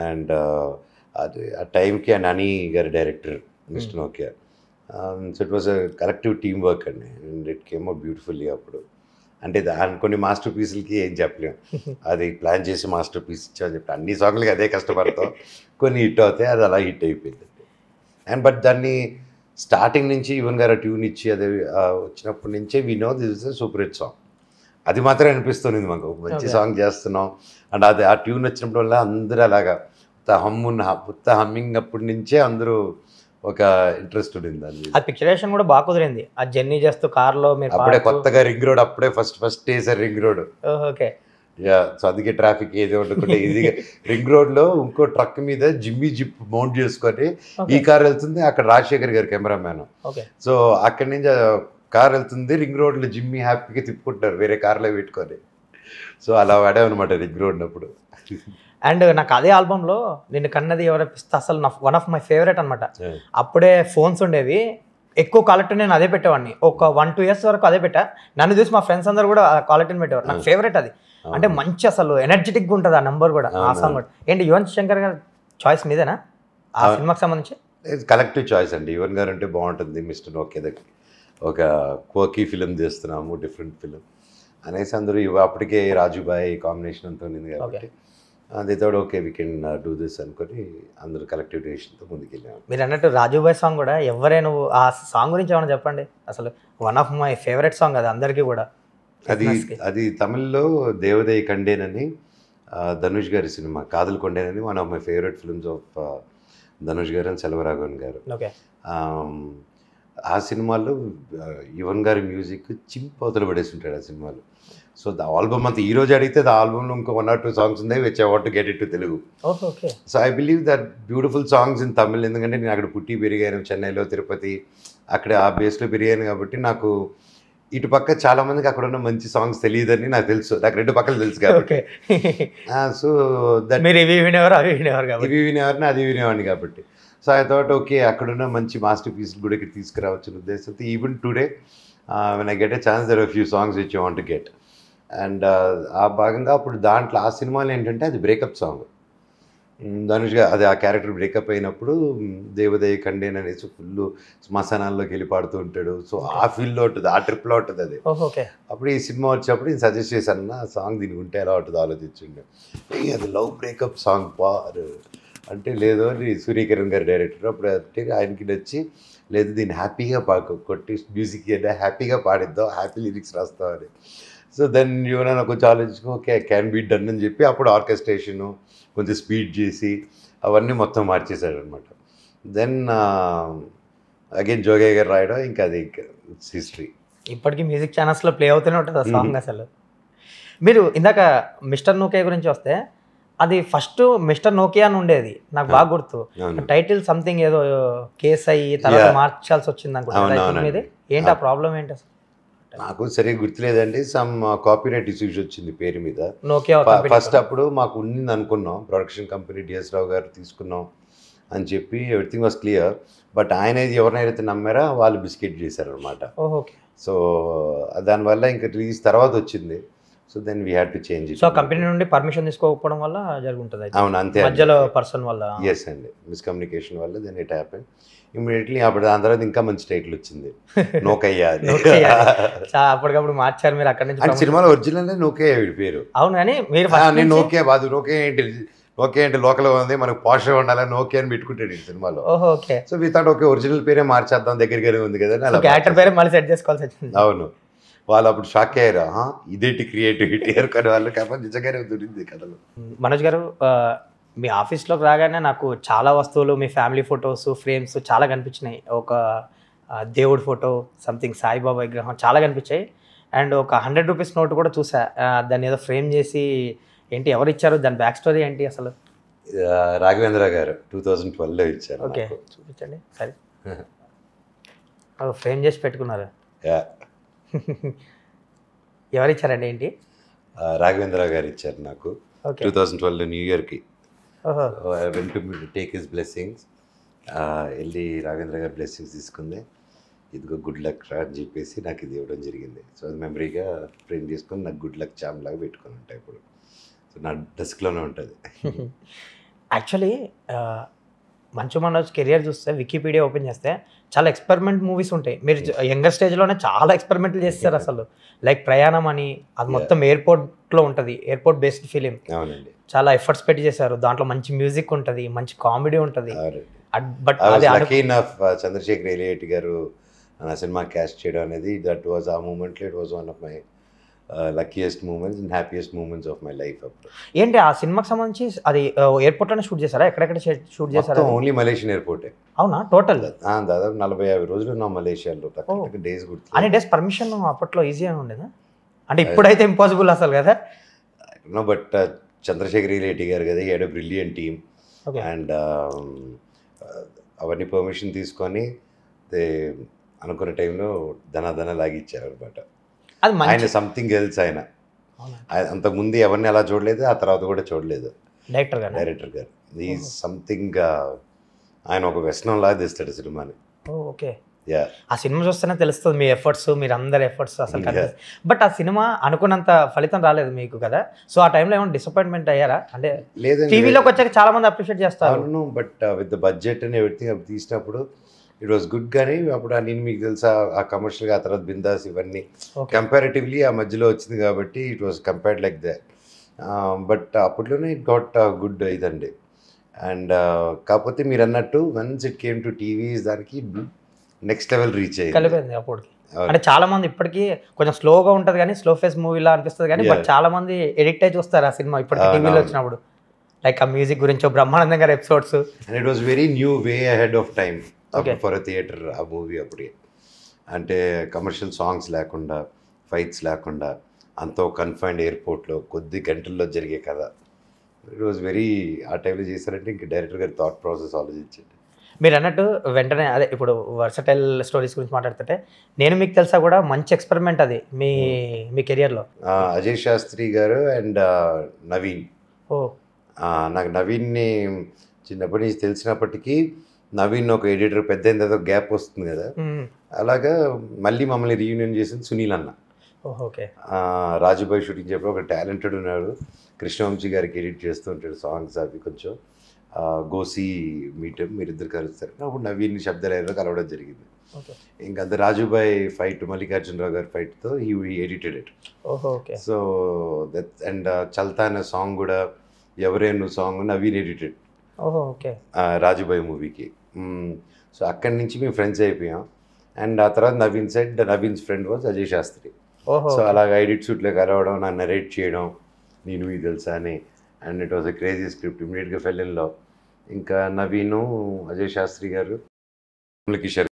అండ్ అది ఆ టైంకి ఆయన అని గారి director mister Nokia. So it was a collective team work అండి. And it came out beautifully. అప్పుడు అంటే కొన్ని మాస్టర్ పీసులకి ఏం చెప్పలేము, అది ప్లాన్ చేసి మాస్టర్ పీస్ ఇచ్చామని చెప్పి అన్ని సాంగ్లకి అదే కష్టపడతాం. కొన్ని హిట్ అవుతాయి, అది అలా హిట్ అయిపోయింది. అండ్ బట్ దాన్ని స్టార్టింగ్ నుంచి యువన్ గారు ట్యూన్ ఇచ్చి అదే వచ్చినప్పటి నుంచే we know this is a super hit song. అది మాత్రం అనిపిస్తుంది మాకు, మంచి సాంగ్ చేస్తున్నాం. అండ్ అది ఆ ట్యూన్ వచ్చినప్పుడు వల్ల అందరూ అలాగా హమ్మింగ్ అప్పటి నుంచే అందరూ ఒక ఇంట్రెస్ట్ ఉంది దాని మీద. ఆ పిక్చరేషన్ కూడా బాగా కుదిరింది. ఆ జర్నీ చేస్తూ కార్లో మీరు అప్పుడే కొత్తగా రింగ్ రోడ్ అప్పుడే ఫస్ట్ వేసారు ring road. Okay. Yeah, so అందుకే ట్రాఫిక్ ఏది ఉండకుండా ఈజీగా రింగ్ రోడ్లో ఇంకో ట్రక్ మీద జిమ్మీ జిప్ మౌంట్ చేసుకొని ఈ కార్ వెళ్తుంది, అక్కడ రాజశేఖర్ గారు కెమెరామ్యాన్. ఓకే. సో అక్కడి నుంచి కార్ వెళ్తుంది, రింగ్ రోడ్లో జిమ్మీ హ్యాపీగా తిప్పుకుంటారు వేరే కార్లో పెట్టుకొని. సో అలా వాడామన్నమాట రింగ్ రోడ్ అప్పుడు. అండ్ నాకు అదే ఆల్బంలో నిన్ను కన్నది ఎవరైనా అసలు నా వన్ ఆఫ్ మై ఫేవరెట్ అనమాట. అప్పుడే ఫోన్స్ ఉండేవి, ఎక్కువ క్వాలిటీ నేను అదే పెట్టేవాడిని. ఒక 1-2 years వరకు అదే పెట్టా. నన్ను చూసి మా ఫ్రెండ్స్ అందరూ కూడా ఆ క్వాలిటీని పెట్టేవారు. నాకు ఫేవరెట్ అది. అంటే మంచి అసలు ఎనర్జెటిక్గా ఉంటుంది ఆ నెంబర్ కూడా, ఆ సాంగ్ కూడా. ఏంటి యువన్ శంకర్ గారు చాయిస్ మీదేనా ఆ సినిమాకి సంబంధించి? కలెక్టివ్ చాయిస్ అండి. యువన్ గారు అంటే బాగుంటుంది, మిస్టర్ ఓకే దగ్గర ఒక కోకీ ఫిలిం చేస్తున్నాము, డిఫరెంట్ ఫిలిం అనేసి అందరూ అప్పటికే రాజుబాయ్ కాంబినేషన్ అంతా ఉంది కాబట్టి they thought okay we can do this అనుకొని అందరూ కలెక్టివ్ డెసిషన్తో ముందుకెళ్ళాము. మీరు అన్నట్టు రాజుబాయ్ సాంగ్ కూడా ఎవరైనా ఆ సాంగ్ గురించి ఏమైనా చెప్పండి. అసలు one of my favourite song అది అందరికీ కూడా. అది తమిళ్లో దేవదయ కండేనని ధనుష్ గారి సినిమా, కాదల్ కొండేనని one of my favourite films of Dhanush garu and Selvaraghavan గారు. ఓకే. ఆ సినిమాలో యువన్ గారి మ్యూజిక్ చింపవతలు పడేసి ఉంటాడు ఆ సినిమాలో. సో ద ఆల్బమ్ అంతా ఈరోజు అడిగితే ద ఆల్బమ్లో ఇంకో 1 or 2 songs ఉన్నాయి which I want to get it to Telugu. Okay. So I believe that beautiful songs in Tamil. ఎందుకంటే నేను అక్కడ పుట్టి పెరిగాను, చెన్నైలో, తిరుపతి, అక్కడ ఆ బేస్లో పెరిగాను కాబట్టి నాకు ఇటు పక్క చాలా మందికి అక్కడ ఉన్న మంచి సాంగ్స్ తెలియదని నాకు తెలుసు. నాకు 2 పక్కలు తెలుసు కాబట్టి. సో దట్ ఇవి వినేవారు ఇవి వినేవారిని అది వినేవాడిని కాబట్టి. సో ఐ థాట్ ఓకే అక్కడున్న మంచి మాస్టర్ పీస్లు కూడా ఇక్కడ తీసుకురావచ్చు ఉద్దేశంతో even today when I get a chance there are few songs which you want to get. And ఆ భాగంగా అప్పుడు దాంట్లో ఆ సినిమాలో ఏంటంటే అది బ్రేకప్ సాంగ్. ధనుష్ గారు అది ఆ క్యారెక్టర్ బ్రేకప్ అయినప్పుడు దేవదయ కండేన్ అనేసి ఫుల్ శ్మశానాల్లోకి వెళ్ళి పాడుతూ ఉంటాడు. సో ఆ ఫీల్లో ఉంటుంది, ఆ ట్రిప్లో ఉంటుంది అది. అప్పుడు ఈ సినిమా వచ్చేప్పుడు నేను సజెస్ట్ చేశాను, ఆ సాంగ్ దీనికి ఉంటే ఎలా ఉంటుంది ఆలోచించండి. అది లవ్ బ్రేకప్ సాంగ్ పారు అంటే లేదు అని సూర్యకిరణ్ గారు డైరెక్టర్. అప్పుడు అంటే ఆయనకి నచ్చి లేదు దీన్ని హ్యాపీగా కొట్టి మ్యూజిక్ హ్యాపీగా పాడిద్దాం, హ్యాపీ లిరిక్స్ రాస్తాం అని. సో దెన్ యువన కొంచెం ఆలోచించుకో ఓకే క్యాన్ బీ డన్ అని చెప్పి అప్పుడు ఆర్కెస్ట్రేషను కొంచెం స్పీడ్ చేసి అవన్నీ మొత్తం మార్చేశాడు అనమాట. దెన్ అగైన్ జోగయ్య గారు రాయడం ఇంకా అది హిస్టరీ. ఇప్పటికీ మ్యూజిక్ ఛానల్స్లో ప్లే అవుతూనే ఉంటుంది ఆ సాంగ్. అసలు మీరు ఇందాక మిస్టర్ నోకియా గురించి వస్తే అది ఫస్ట్ మిస్టర్ నోకియా అని ఉండేది నాకు బాగా గుర్తు. టైటిల్ సంథింగ్ ఏదో కేస్ అయ్యి తర్వాత మార్చాల్సి వచ్చింది అనుకుంటా. ఏంటి ఆ ప్రాబ్లం ఏంటి అసలు? నాకు సరిగ్గా గుర్తులేదండి. సమ్ కాపీరైట్ ఇష్యూస్ వచ్చింది పేరు మీద. నోకియా ఫస్ట్ అప్పుడు మాకు ఉంది అనుకున్నాం, ప్రొడక్షన్ కంపెనీ డిఎస్ రావు గారు తీసుకున్నాం అని చెప్పి ఎవ్రీథింగ్ వాస్ క్లియర్. బట్ ఆయన ఎవరినైతే నమ్మారో వాళ్ళు బిస్కెట్ చేశారు అనమాట. సో దానివల్ల ఇంకా రిలీజ్ తర్వాత వచ్చింది. So then we had to change it. So company నుండి పర్మిషన్ తీసుకోకపోవడం వల్ల జరుగుతుంది. అవును అంతే, మధ్యలో పర్సన్ వల్ల. ఎస్ అండి, మిస్కమ్యూనికేషన్ వల్ల దెన్ ఇట్ హ్యాపెన్ ఇమీడియట్లీ. అప్పుడు దాని తర్వాత ఇంకా మంచి టైటిల్ వచ్చింది, నోకయ్య. అప్పటికప్పుడు మార్చారు మీరు అక్కడ నుంచి. సినిమాలో ఒరిజినల్ నోకయ్య వీడి పేరు. అవును కానీ మీరు నోకియా బాదు, నోకియా ఏంటి, నోకియా అంటే లోకల్ ఉంది మనకు పాష్గా ఉండాలని నోకియా అని పెట్టుకుంటాడు ఈ సినిమాలో. So we thought okay original పేరే మార్చేద్దాం, దగ్గరగానే ఉంది కదా, క్యారెక్టర్ పేరే మళ్ళీ సెట్ చేసుకోవాల్సి వచ్చింది. అవును, వాళ్ళు అప్పుడు షాక్ అయ్యారు, ఇదేంటి క్రియేటివిటీ అనుకునే వాళ్ళు. కాబట్టి నిజంగానే దొరికింది కథలు. మనోజ్ గారు, మీ ఆఫీస్లోకి రాగానే నాకు చాలా వస్తువులు, మీ ఫ్యామిలీ ఫొటోస్, ఫ్రేమ్స్ చాలా కనిపించినాయి. ఒక దేవుడి ఫోటో, సంథింగ్ సాయిబాబా విగ్రహం చాలా కనిపించాయి. అండ్ ఒక 100 rupees నోట్ కూడా చూసా, దాన్ని ఏదో ఫ్రేమ్ చేసి ఏంటి ఎవరు ఇచ్చారు, దాని బ్యాక్ స్టోరీ ఏంటి అసలు? రాఘవేంద్ర గారు 2012లో ఇచ్చారు. ఓకే చూపించండి సరే. ఫ్రేమ్ చేసి పెట్టుకున్నారు. ఎవరు ఇచ్చారండి ఏంటి? రాఘవేంద్ర గారు ఇచ్చారు నాకు 2012 న్యూ ఇయర్కి. Went to take his blessings. వెళ్ళి రాఘవేంద్ర గారి బ్లెస్సింగ్స్ తీసుకుంది. ఇదిగో గుడ్ లక్ రా అని చెప్పేసి నాకు ఇది ఇవ్వడం జరిగింది. సో అది మెమరీగా ఫ్రేమ్ చేసుకొని నాకు గుడ్ లక్ చామ్ లాగా పెట్టుకొని ఉంటాయి ఇప్పుడు. సో నా డెస్క్లోనే ఉంటుంది. యాక్చువల్లీ మంచు మనోజ్ కెరియర్ చూస్తే వికీపీడియా ఓపెన్ చేస్తే చాలా ఎక్స్పెరిమెంట్ మూవీస్ ఉంటాయి. మీరు యంగర్ స్టేజ్లోనే చాలా ఎక్స్పెరిమెంట్లు చేస్తారు అసలు. లైక్ ప్రయాణం అని, అది మొత్తం ఎయిర్పోర్ట్లో ఉంటుంది, ఎయిర్పోర్ట్ బేస్డ్ ఫిలిం. అవునండి, చాలా ఎఫర్ట్స్ పెట్టి చేశారు. దాంట్లో మంచి మ్యూజిక్ ఉంటుంది, మంచి కామెడీ ఉంటుంది. బట్ చంద్రశేఖర్ ఎలియట్ గారు నా సినిమా క్యాస్ట్ చేయడం అనేది, దట్ వాజ్ ఆ మూమెంట్లో it was one of my luckiest moments and happiest moments of my life అప్పుడు. ఏంటి ఆ సినిమాకి సంబంధించి అది ఎయిర్పోర్ట్లోనే షూట్ చేశారా, ఎక్కడెక్కడ షూట్ చేశారా? మొత్తం ఓన్లీ మలేషియన్ ఎయిర్పోర్టే. అవునా? టోటల్ దాదాపు 40-50 రోజులు ఉన్నాం మలేషియాలో. డేస్ గుర్తు. అన్ని డేస్ పర్మిషన్ అప్పట్లో ఈజీగా ఉండేదా? అంటే ఇప్పుడైతే ఇంపాసిబుల్ అసలు కదా. బట్ చంద్రశేఖర్ రెడ్డి గారు కదా, ఈ had a brilliant team and అవన్నీ పర్మిషన్ తీసుకొని అనుకున్న టైంలో ధన లాగిచ్చారు అనమాట. ఆయన సంథింగ్ ఎల్స్. ఆయన అంతకుముందు ఎవరిని అలా చూడలేదు, ఆ తర్వాత కూడా చూడలేదు డైరెక్టర్ గారు. ఈ సంథింగ్ ఆయన ఒక వ్యసనం లాగా తీస్తాడు సినిమాని. ఓకే. ఆ సినిమా చూస్తేనే తెలుస్తుంది మీ ఎఫర్ట్స్, మీరు అందరి ఎఫర్ట్స్ అసలు. బట్ ఆ సినిమా అనుకున్నంత ఫలితం రాలేదు మీకు కదా, సో ఆ టైంలో ఏమైనా డిసప్పాయింట్మెంట్ అయ్యారా? అంటే లేదండి, టీవీలోకి వచ్చాక చాలా మంది అప్రిషియేట్ చేస్తారు. But with the budget and everything అప్పుడు తీసినప్పుడు ఇట్ వాస్ గుడ్. కానీ అప్పుడు నేను మీకు తెలుసా ఆ కమర్షియల్గా, ఆ తర్వాత బిందాస్ ఇవన్నీ కంపారిటివ్లీ ఆ మధ్యలో వచ్చింది కాబట్టి it was compared like the. But అప్పట్లోనే ఇట్ గాట్ గుడ్ ఇదండి. అండ్ కాకపోతే మీరు అన్నట్టు once it came to TVs దానికి నెక్స్ట్ లెవెల్ రీచ్ అయ్యింది, కలిపోయింది అప్పటికి. అంటే చాలా మంది ఇప్పటికీ కొంచెం స్లోగా ఉంటుంది కానీ స్లో ఫేస్ మూవీలా అనిపిస్తుంది కానీ, బట్ చాలా మంది ఎడిక్ట్ అయి చూస్తారు ఆ సినిమా ఇప్పటికి టీవీలో వచ్చినప్పుడు. లైక్ ఆ మ్యూజిక్ గురించి బ్రహ్మానందం గారి episodes. And it was very new way ahead of time for a theatre ఆ మూవీ అప్పుడే. అంటే కమర్షియల్ సాంగ్స్ లేకుండా, ఫైట్స్ లేకుండా, అంతో కన్ఫైన్డ్ ఎయిర్పోర్ట్లో కొద్ది గంటల్లో జరిగే కథ. ఇట్ వాజ్ వెరీ, ఆ టైంలో చేశారంటే ఇంక డైరెక్టర్ గారి థాట్ ప్రాసెస్ ఆలోచించండి. మీరు అన్నట్టు వెంటనే అదే ఇప్పుడు వర్సటైల్ స్టోరీస్ గురించి మాట్లాడుతుంటే, నేను మీకు తెలుసా కూడా మంచి ఎక్స్పెరిమెంట్ అది మీ కెరియర్లో. అజయ్ శాస్త్రి గారు అండ్ నవీన్. నాకు నవీన్ని చిన్నప్పటి నుంచి తెలిసినప్పటికీ, నవీన్ ఒక ఎడిటర్ పెద్ద ఏదో గ్యాప్ వస్తుంది కదా, అలాగా మళ్ళీ మమ్మల్ని రీయూనియన్ చేసింది సునీల్ అన్న. ఓకే. రాజుబాయ్ షూటింగ్ చెప్పి ఒక టాలెంటెడ్ ఉన్నాడు, కృష్ణవంశీ గారికి ఎడిట్ చేస్తూ ఉంటాడు సాంగ్స్ అవి. కొంచెం గోసి మీటర్ మీరిద్దరు కలుస్తారు. అప్పుడు నవీన్ శబ్దలైలో కలవడం జరిగింది. ఇంకంత రాజుబాయ్ ఫైట్, మల్లికార్జునరావు గారి ఫైట్తో he edited it. So that and Chalta అనే సాంగ్ కూడా, ఎవరే నువ్వు సాంగ్ నవీన్ ఎడిటెడ్ రాజుబాయ్ మూవీకి. సో అక్కడి నుంచి మేము ఫ్రెండ్స్ అయిపోయాం. అండ్ ఆ తర్వాత Naveen said Naveen's friend was Ajay Shastri. So అలాగా ఎడిట్ షూట్లో కలవడం, నన్ను నరేట్ చేయడం, నేను ఇది తెలుసా అని. And it was a crazy script. ఇమీడియట్గా ఫెల్ ఇన్ లవ్. ఇంకా నవీను, అజయ్ శాస్త్రి గారు, కిషోర్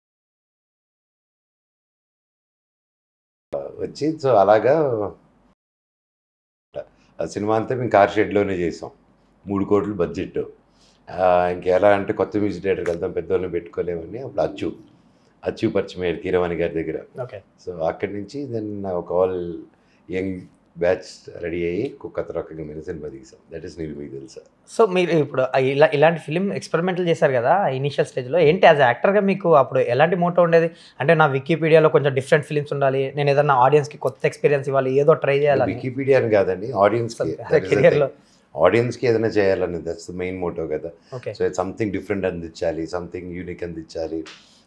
వచ్చి, సో అలాగా ఆ సినిమా అంతా మేము కార్ షెడ్లోనే చేసాం. 3 కోట్ల బడ్జెట్. ఇంకెలా అంటే కొత్త మ్యూజిక్ థియేటర్కి వెళ్తాం, పెద్దోళ్ళని పెట్టుకోలేమని. అప్పుడు అచ్చు పరిచయం అయ్యారు కీరవాణి గారి దగ్గర. సో అక్కడి నుంచి దెన్ ఒక ఆల్ యంగ్ బ్యాచ్ రెడీ అయ్యి కొత్త రకంగా మెడిసిన్ బతికిసాం. దట్ ఈస్ నీళ్ళు మీకు తెలుసా. సో మీరు ఇప్పుడు ఇలాంటి ఫిలిం ఎక్స్పెరిమెంటల్ చేశారు కదా ఇనిషియల్ స్టేజ్లో, ఏంటి యాజ్ యాక్టర్గా మీకు అప్పుడు ఎలాంటి మోటో ఉండేది? అంటే నా వికీపీడియాలో కొంచెం డిఫరెంట్ ఫిలిమ్స్ ఉండాలి, నేను ఏదన్నా ఆడియన్స్కి కొత్త ఎక్స్పీరియన్స్ ఇవ్వాలి, ఏదో ట్రై చేయాలి. వికీపీడియా అని కాదండి, ఆడియన్స్కి ఏదైనా చేయాలని, దట్స్ ద మెయిన్ మోటో కదా. సో సంథింగ్ డిఫరెంట్ అందించాలి, సంథింగ్ యూనిక్ అందించాలి,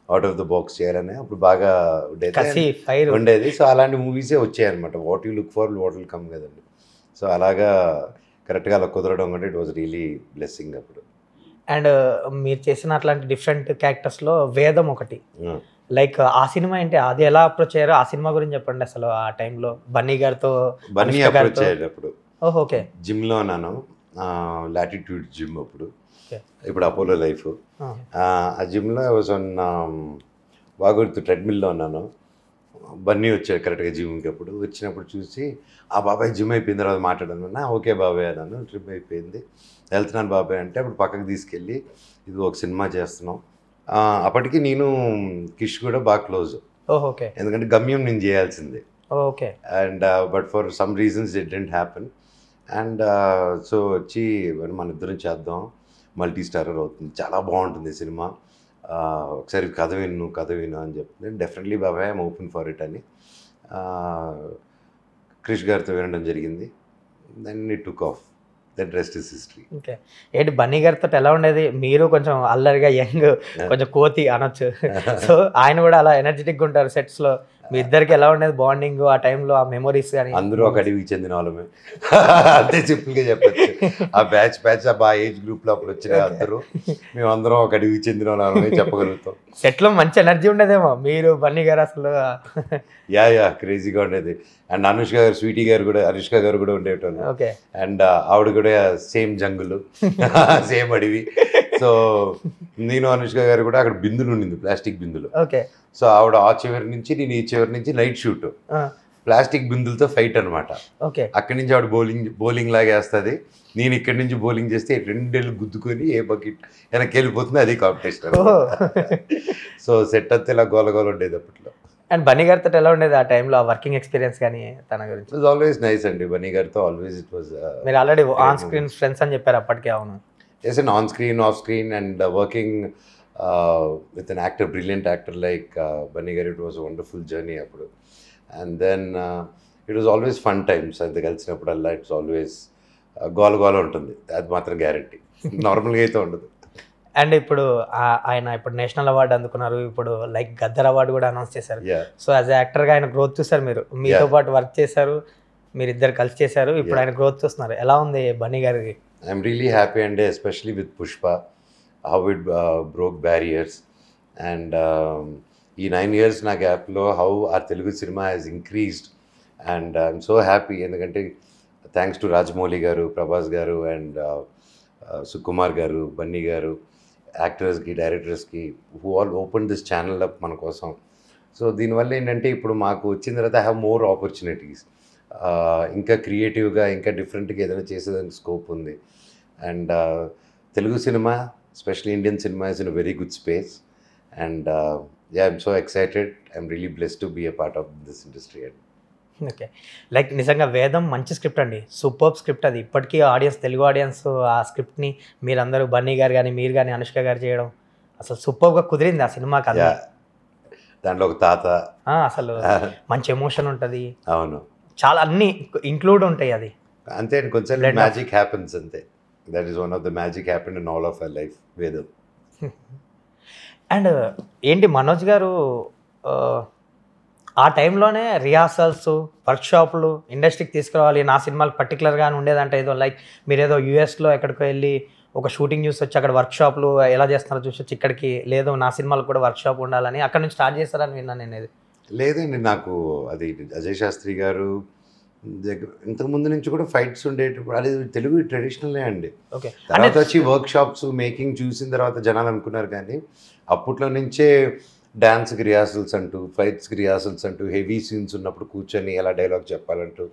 అవుట్ ఆఫ్ ద బాక్స్ చేయాలని అప్పుడు బాగా ఉండేది. సో అలాంటి మూవీసే వచ్చాయన్నమాట. What you look for what will come కదండి. సో అలాగా కరెక్ట్గా అలా కుదరడం అంటే ఇట్ వాజ్ రియలీ బ్లెస్సింగ్ అప్పుడు. అండ్ మీరు చేసిన అట్లాంటి డిఫరెంట్ క్యారెక్టర్స్లో వేదం ఒకటి. లైక్ ఆ సినిమా ఏంటి, అది ఎలా అప్రోచ్ అయ్యారో ఆ సినిమా గురించి చెప్పండి. అసలు ఆ టైంలో బన్నీ గారితో అప్రోచ్ అయ్యాడు అప్పుడు. ఓకే. జిమ్లో ఉన్నాను, లాటిట్యూడ్ జిమ్ అప్పుడు, ఇప్పుడు అపోలో లైఫ్. ఆ జిమ్లో బాగా గుర్తు, ట్రెడ్మిల్లో ఉన్నాను. బన్నీ వచ్చాడు కరెక్ట్గా జిమ్కి. అప్పుడు వచ్చినప్పుడు చూసి, ఆ బాబాయ్ జిమ్ అయిపోయిన తర్వాత మాట్లాడాను. ఓకే బాబాయ్ అన్నాను. ట్రిప్ అయిపోయింది, వెళ్తున్నాను బాబాయ్ అంటే అప్పుడు పక్కకు తీసుకెళ్ళి, ఇది ఒక సినిమా చేస్తున్నాం. అప్పటికి నేను కిష్ కూడా బాగా క్లోజ్. ఓకే. ఎందుకంటే గమ్యం నేను చేయాల్సిందే. Okay. And but for some reasons it didn't happen. And so వచ్చి మన ఇద్దరం చేద్దాం, మల్టీ స్టారర్ అవుతుంది, చాలా బాగుంటుంది సినిమా, ఒకసారి కథ విను అని చెప్తుంది. డెఫినెట్లీ బాబాయ్ ఐఎమ్ ఓపెన్ ఫర్ ఇట్ అని క్రిష్ గారితో వినడం జరిగింది. Then it took off. That rest is history. Okay. ఏంటి బన్నీ గారితో ఎలా ఉండేది? మీరు కొంచెం అల్లరిగా యంగ్, కొంచెం కోతి అనొచ్చు. సో ఆయన కూడా అలా ఎనర్జెటిక్గా ఉంటారు సెట్స్లో, మీ ఇద్దరికి ఎలా ఉండేది బాండింగ్ ఆ టైంలో, ఆ మెమరీస్ కానీ? అందరూ ఒక అడవికి చెందిన వాళ్ళమే. అంతే సింపుల్గా చెప్పచ్చు. ఆ బ్యాచ్ ఆ ఏజ్ గ్రూప్లో అప్పుడు వచ్చిన అందరూ మేమందరం ఒక అడవికి చెందిన వాళ్ళమే చెప్పగలుగుతాం. సెట్లో మంచి ఎనర్జీ ఉండేదేమో మీరు బన్నీ గారు అసలు. యా క్రేజీగా ఉండేది. అండ్ అనుష్క గారు, స్వీటీ గారు కూడా, అనుష్క గారు కూడా ఉండేటోళ్ళు. ఓకే. అండ్ ఆవిడ కూడా సేమ్ జంగులు, సేమ్ అడవి. సో నేను అనుష్క గారు కూడా అక్కడ బిందులు ఉండింది, ప్లాస్టిక్ బిందులు. ఓకే. సో ఆవిడ ఆ చివరి నుంచి నేను ఈ చివరి నుంచి నైట్ షూట్, ప్లాస్టిక్ బిందులతో ఫైట్ అనమాట. ఓకే. అక్కడి నుంచి ఆవిడ బౌలింగ్ లాగా వేస్తుంది, నేను ఇక్కడి నుంచి బౌలింగ్ చేస్తే రెండేళ్ళు గుద్దుకొని ఏ బకెట్ వెనక్కి వెళ్ళిపోతుంది, అది కాంపిటీషన్. సో సెట్ అంతా ఇలా గోలగోల ఉండేది అప్పట్లో. అండ్ బన్నీ గారితో ఎలా ఉండేది ఆ టైంలో, ఆ వర్కింగ్ ఎక్స్పీరియన్స్ కానీ తన గురించి? ఇట్ వాజ్ ఆల్వేస్ నైస్ అండి. బన్నీ గారితో ఆల్వేస్ ఇట్ వాజ్. మీరు ఆల్రెడీ ఆన్ స్క్రీన్ ఫ్రెండ్స్ అని చెప్పారు అప్పటికే. అవును. Yes, and on screen, off screen, and working with an actor, brilliant actor like Bunny Garu, it was a wonderful journey appudu. And then it was always fun times. And the కలిసినప్పుడల్లా ఇట్స్ ఆల్వేస్ గోల ఉంటుంది, అది మాత్రం గ్యారంటీ. నార్మల్గా అయితే ఉండదు. అండ్ ఇప్పుడు ఆయన ఇప్పుడు నేషనల్ అవార్డు అందుకున్నారు, ఇప్పుడు లైక్ గద్దర్ అవార్డు కూడా అనౌన్స్ చేశారు. సో యాజ్ యాక్టర్గా ఆయన గ్రోత్ చూసారు, మీరు మీతో పాటు వర్క్ చేశారు, మీరిద్దరు కలిసి చేశారు, ఇప్పుడు ఆయన గ్రోత్ చూస్తున్నారు. ఎలా ఉంది బన్నీ గారికి? ఐఎమ్ రియలీ హ్యాపీ అండి, especially with Pushpa, how it broke barriers. And ఈ 9 years నా గ్యాప్లో how our Telugu cinema has increased. And I'm so happy, ఎందుకంటే thanks to Rajamouli garu, Prabhas garu, and Sukumar garu, Bunny garu, యాక్టర్స్కి, డైరెక్టర్స్కి, who all open this channel up మన కోసం. సో దీనివల్ల ఏంటంటే ఇప్పుడు మాకు వచ్చిన తర్వాత ఐ హ్యావ్ మోర్ ఆపర్చునిటీస్, ఇంకా క్రియేటివ్గా, ఇంకా డిఫరెంట్గా ఏదైనా చేసేదానికి స్కోప్ ఉంది. And Telugu cinema, especially Indian cinema, is in a very good space. And yeah, I'm so excited. I'm really blessed to be a part of this industry. Okay. Like నిజంగా వేదం మంచి స్క్రిప్ట్ అండి, సూపర్ స్క్రిప్ట్. అది ఇప్పటికీ ఆడియన్స్, తెలుగు ఆడియన్స్ ఆ స్క్రిప్ట్ని మీరందరూ, బన్నీ గారు కానీ, మీరు కానీ, అనుష్క గారు చేయడం అసలు సూపర్గా కుదిరింది ఆ సినిమాకి. అది దాంట్లో ఒక తాత, అసలు మంచి ఎమోషన్ ఉంటుంది. అవును, చాలా అన్నీ ఇంక్లూడ్ ఉంటాయి. అది అంతే, కొంచెం మ్యాజిక్ హ్యాపెన్స్ అంతే. That is one of the magic happened in all of our life, Vedam. And ఏంటి మనోజ్ గారు ఆ టైంలోనే రిహార్సల్స్, వర్క్షాప్లు ఇండస్ట్రీకి తీసుకురావాలి, నా సినిమాలకు పర్టికులర్గా ఉండేదంటే ఏదో లైక్ మీరు ఏదో యూఎస్లో ఎక్కడికో వెళ్ళి ఒక షూటింగ్ చూసి వచ్చి అక్కడ వర్క్షాప్లు ఎలా చేస్తున్నారో చూసి వచ్చి ఇక్కడికి లేదు నా సినిమాలకు కూడా వర్క్షాప్ ఉండాలని అక్కడ నుంచి స్టార్ట్ చేస్తారని విన్నాను నేను. లేదండి, నాకు అది అజయ్ శాస్త్రి గారు ఇంతకుముందు నుంచి కూడా ఫైట్స్ ఉండేటప్పుడు, అది తెలుగు ట్రెడిషనలే అండి. ఓకే. తర్వాత వచ్చి వర్క్ షాప్స్, మేకింగ్ చూసిన తర్వాత జనాలు అనుకున్నారు, కానీ అప్పట్లో నుంచే డాన్స్కి రిహార్సల్స్ అంటూ, ఫైట్స్కి రిహార్సల్స్ అంటూ, హెవీ సీన్స్ ఉన్నప్పుడు కూర్చొని ఎలా డైలాగ్ చెప్పాలంటూ,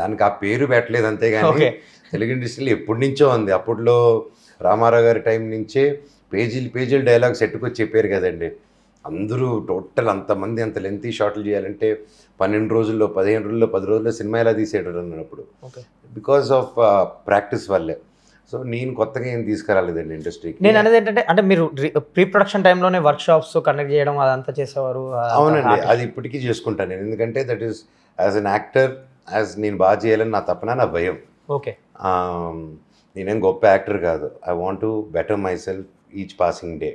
దానికి ఆ పేరు పెట్టలేదు అంతే. కానీ తెలుగు ఇండస్ట్రీలో ఎప్పటి నుంచో ఉంది. అప్పట్లో రామారావు గారి టైం నుంచే పేజీలు డైలాగ్స్ ఎట్టుకొచ్చి చెప్పారు కదండి. అందరూ టోటల్ అంతమంది అంత లెంతీ షార్ట్లు చేయాలంటే 12 రోజుల్లో, 15 రోజుల్లో, 10 రోజుల్లో సినిమా ఎలా తీసేయడం అన్నప్పుడు, బికాస్ ఆఫ్ ప్రాక్టీస్ వల్లే. సో నేను కొత్తగా ఏం తీసుకురాలేదండి ఇండస్ట్రీకి. నేను అనేది ఏంటంటే, అంటే మీరు ప్రీ ప్రొడక్షన్ టైంలోనే వర్క్ షాప్స్ కండక్ట్ చేయడం అదంతా చేసేవారు? అవునండి, అది ఇప్పటికీ చేసుకుంటాను నేను. ఎందుకంటే that is as an actor, as నేను బాగా చేయాలని నా తపన, నా భయం. ఓకే. నేనేం గొప్ప యాక్టర్ కాదు. I want to better my self each passing day.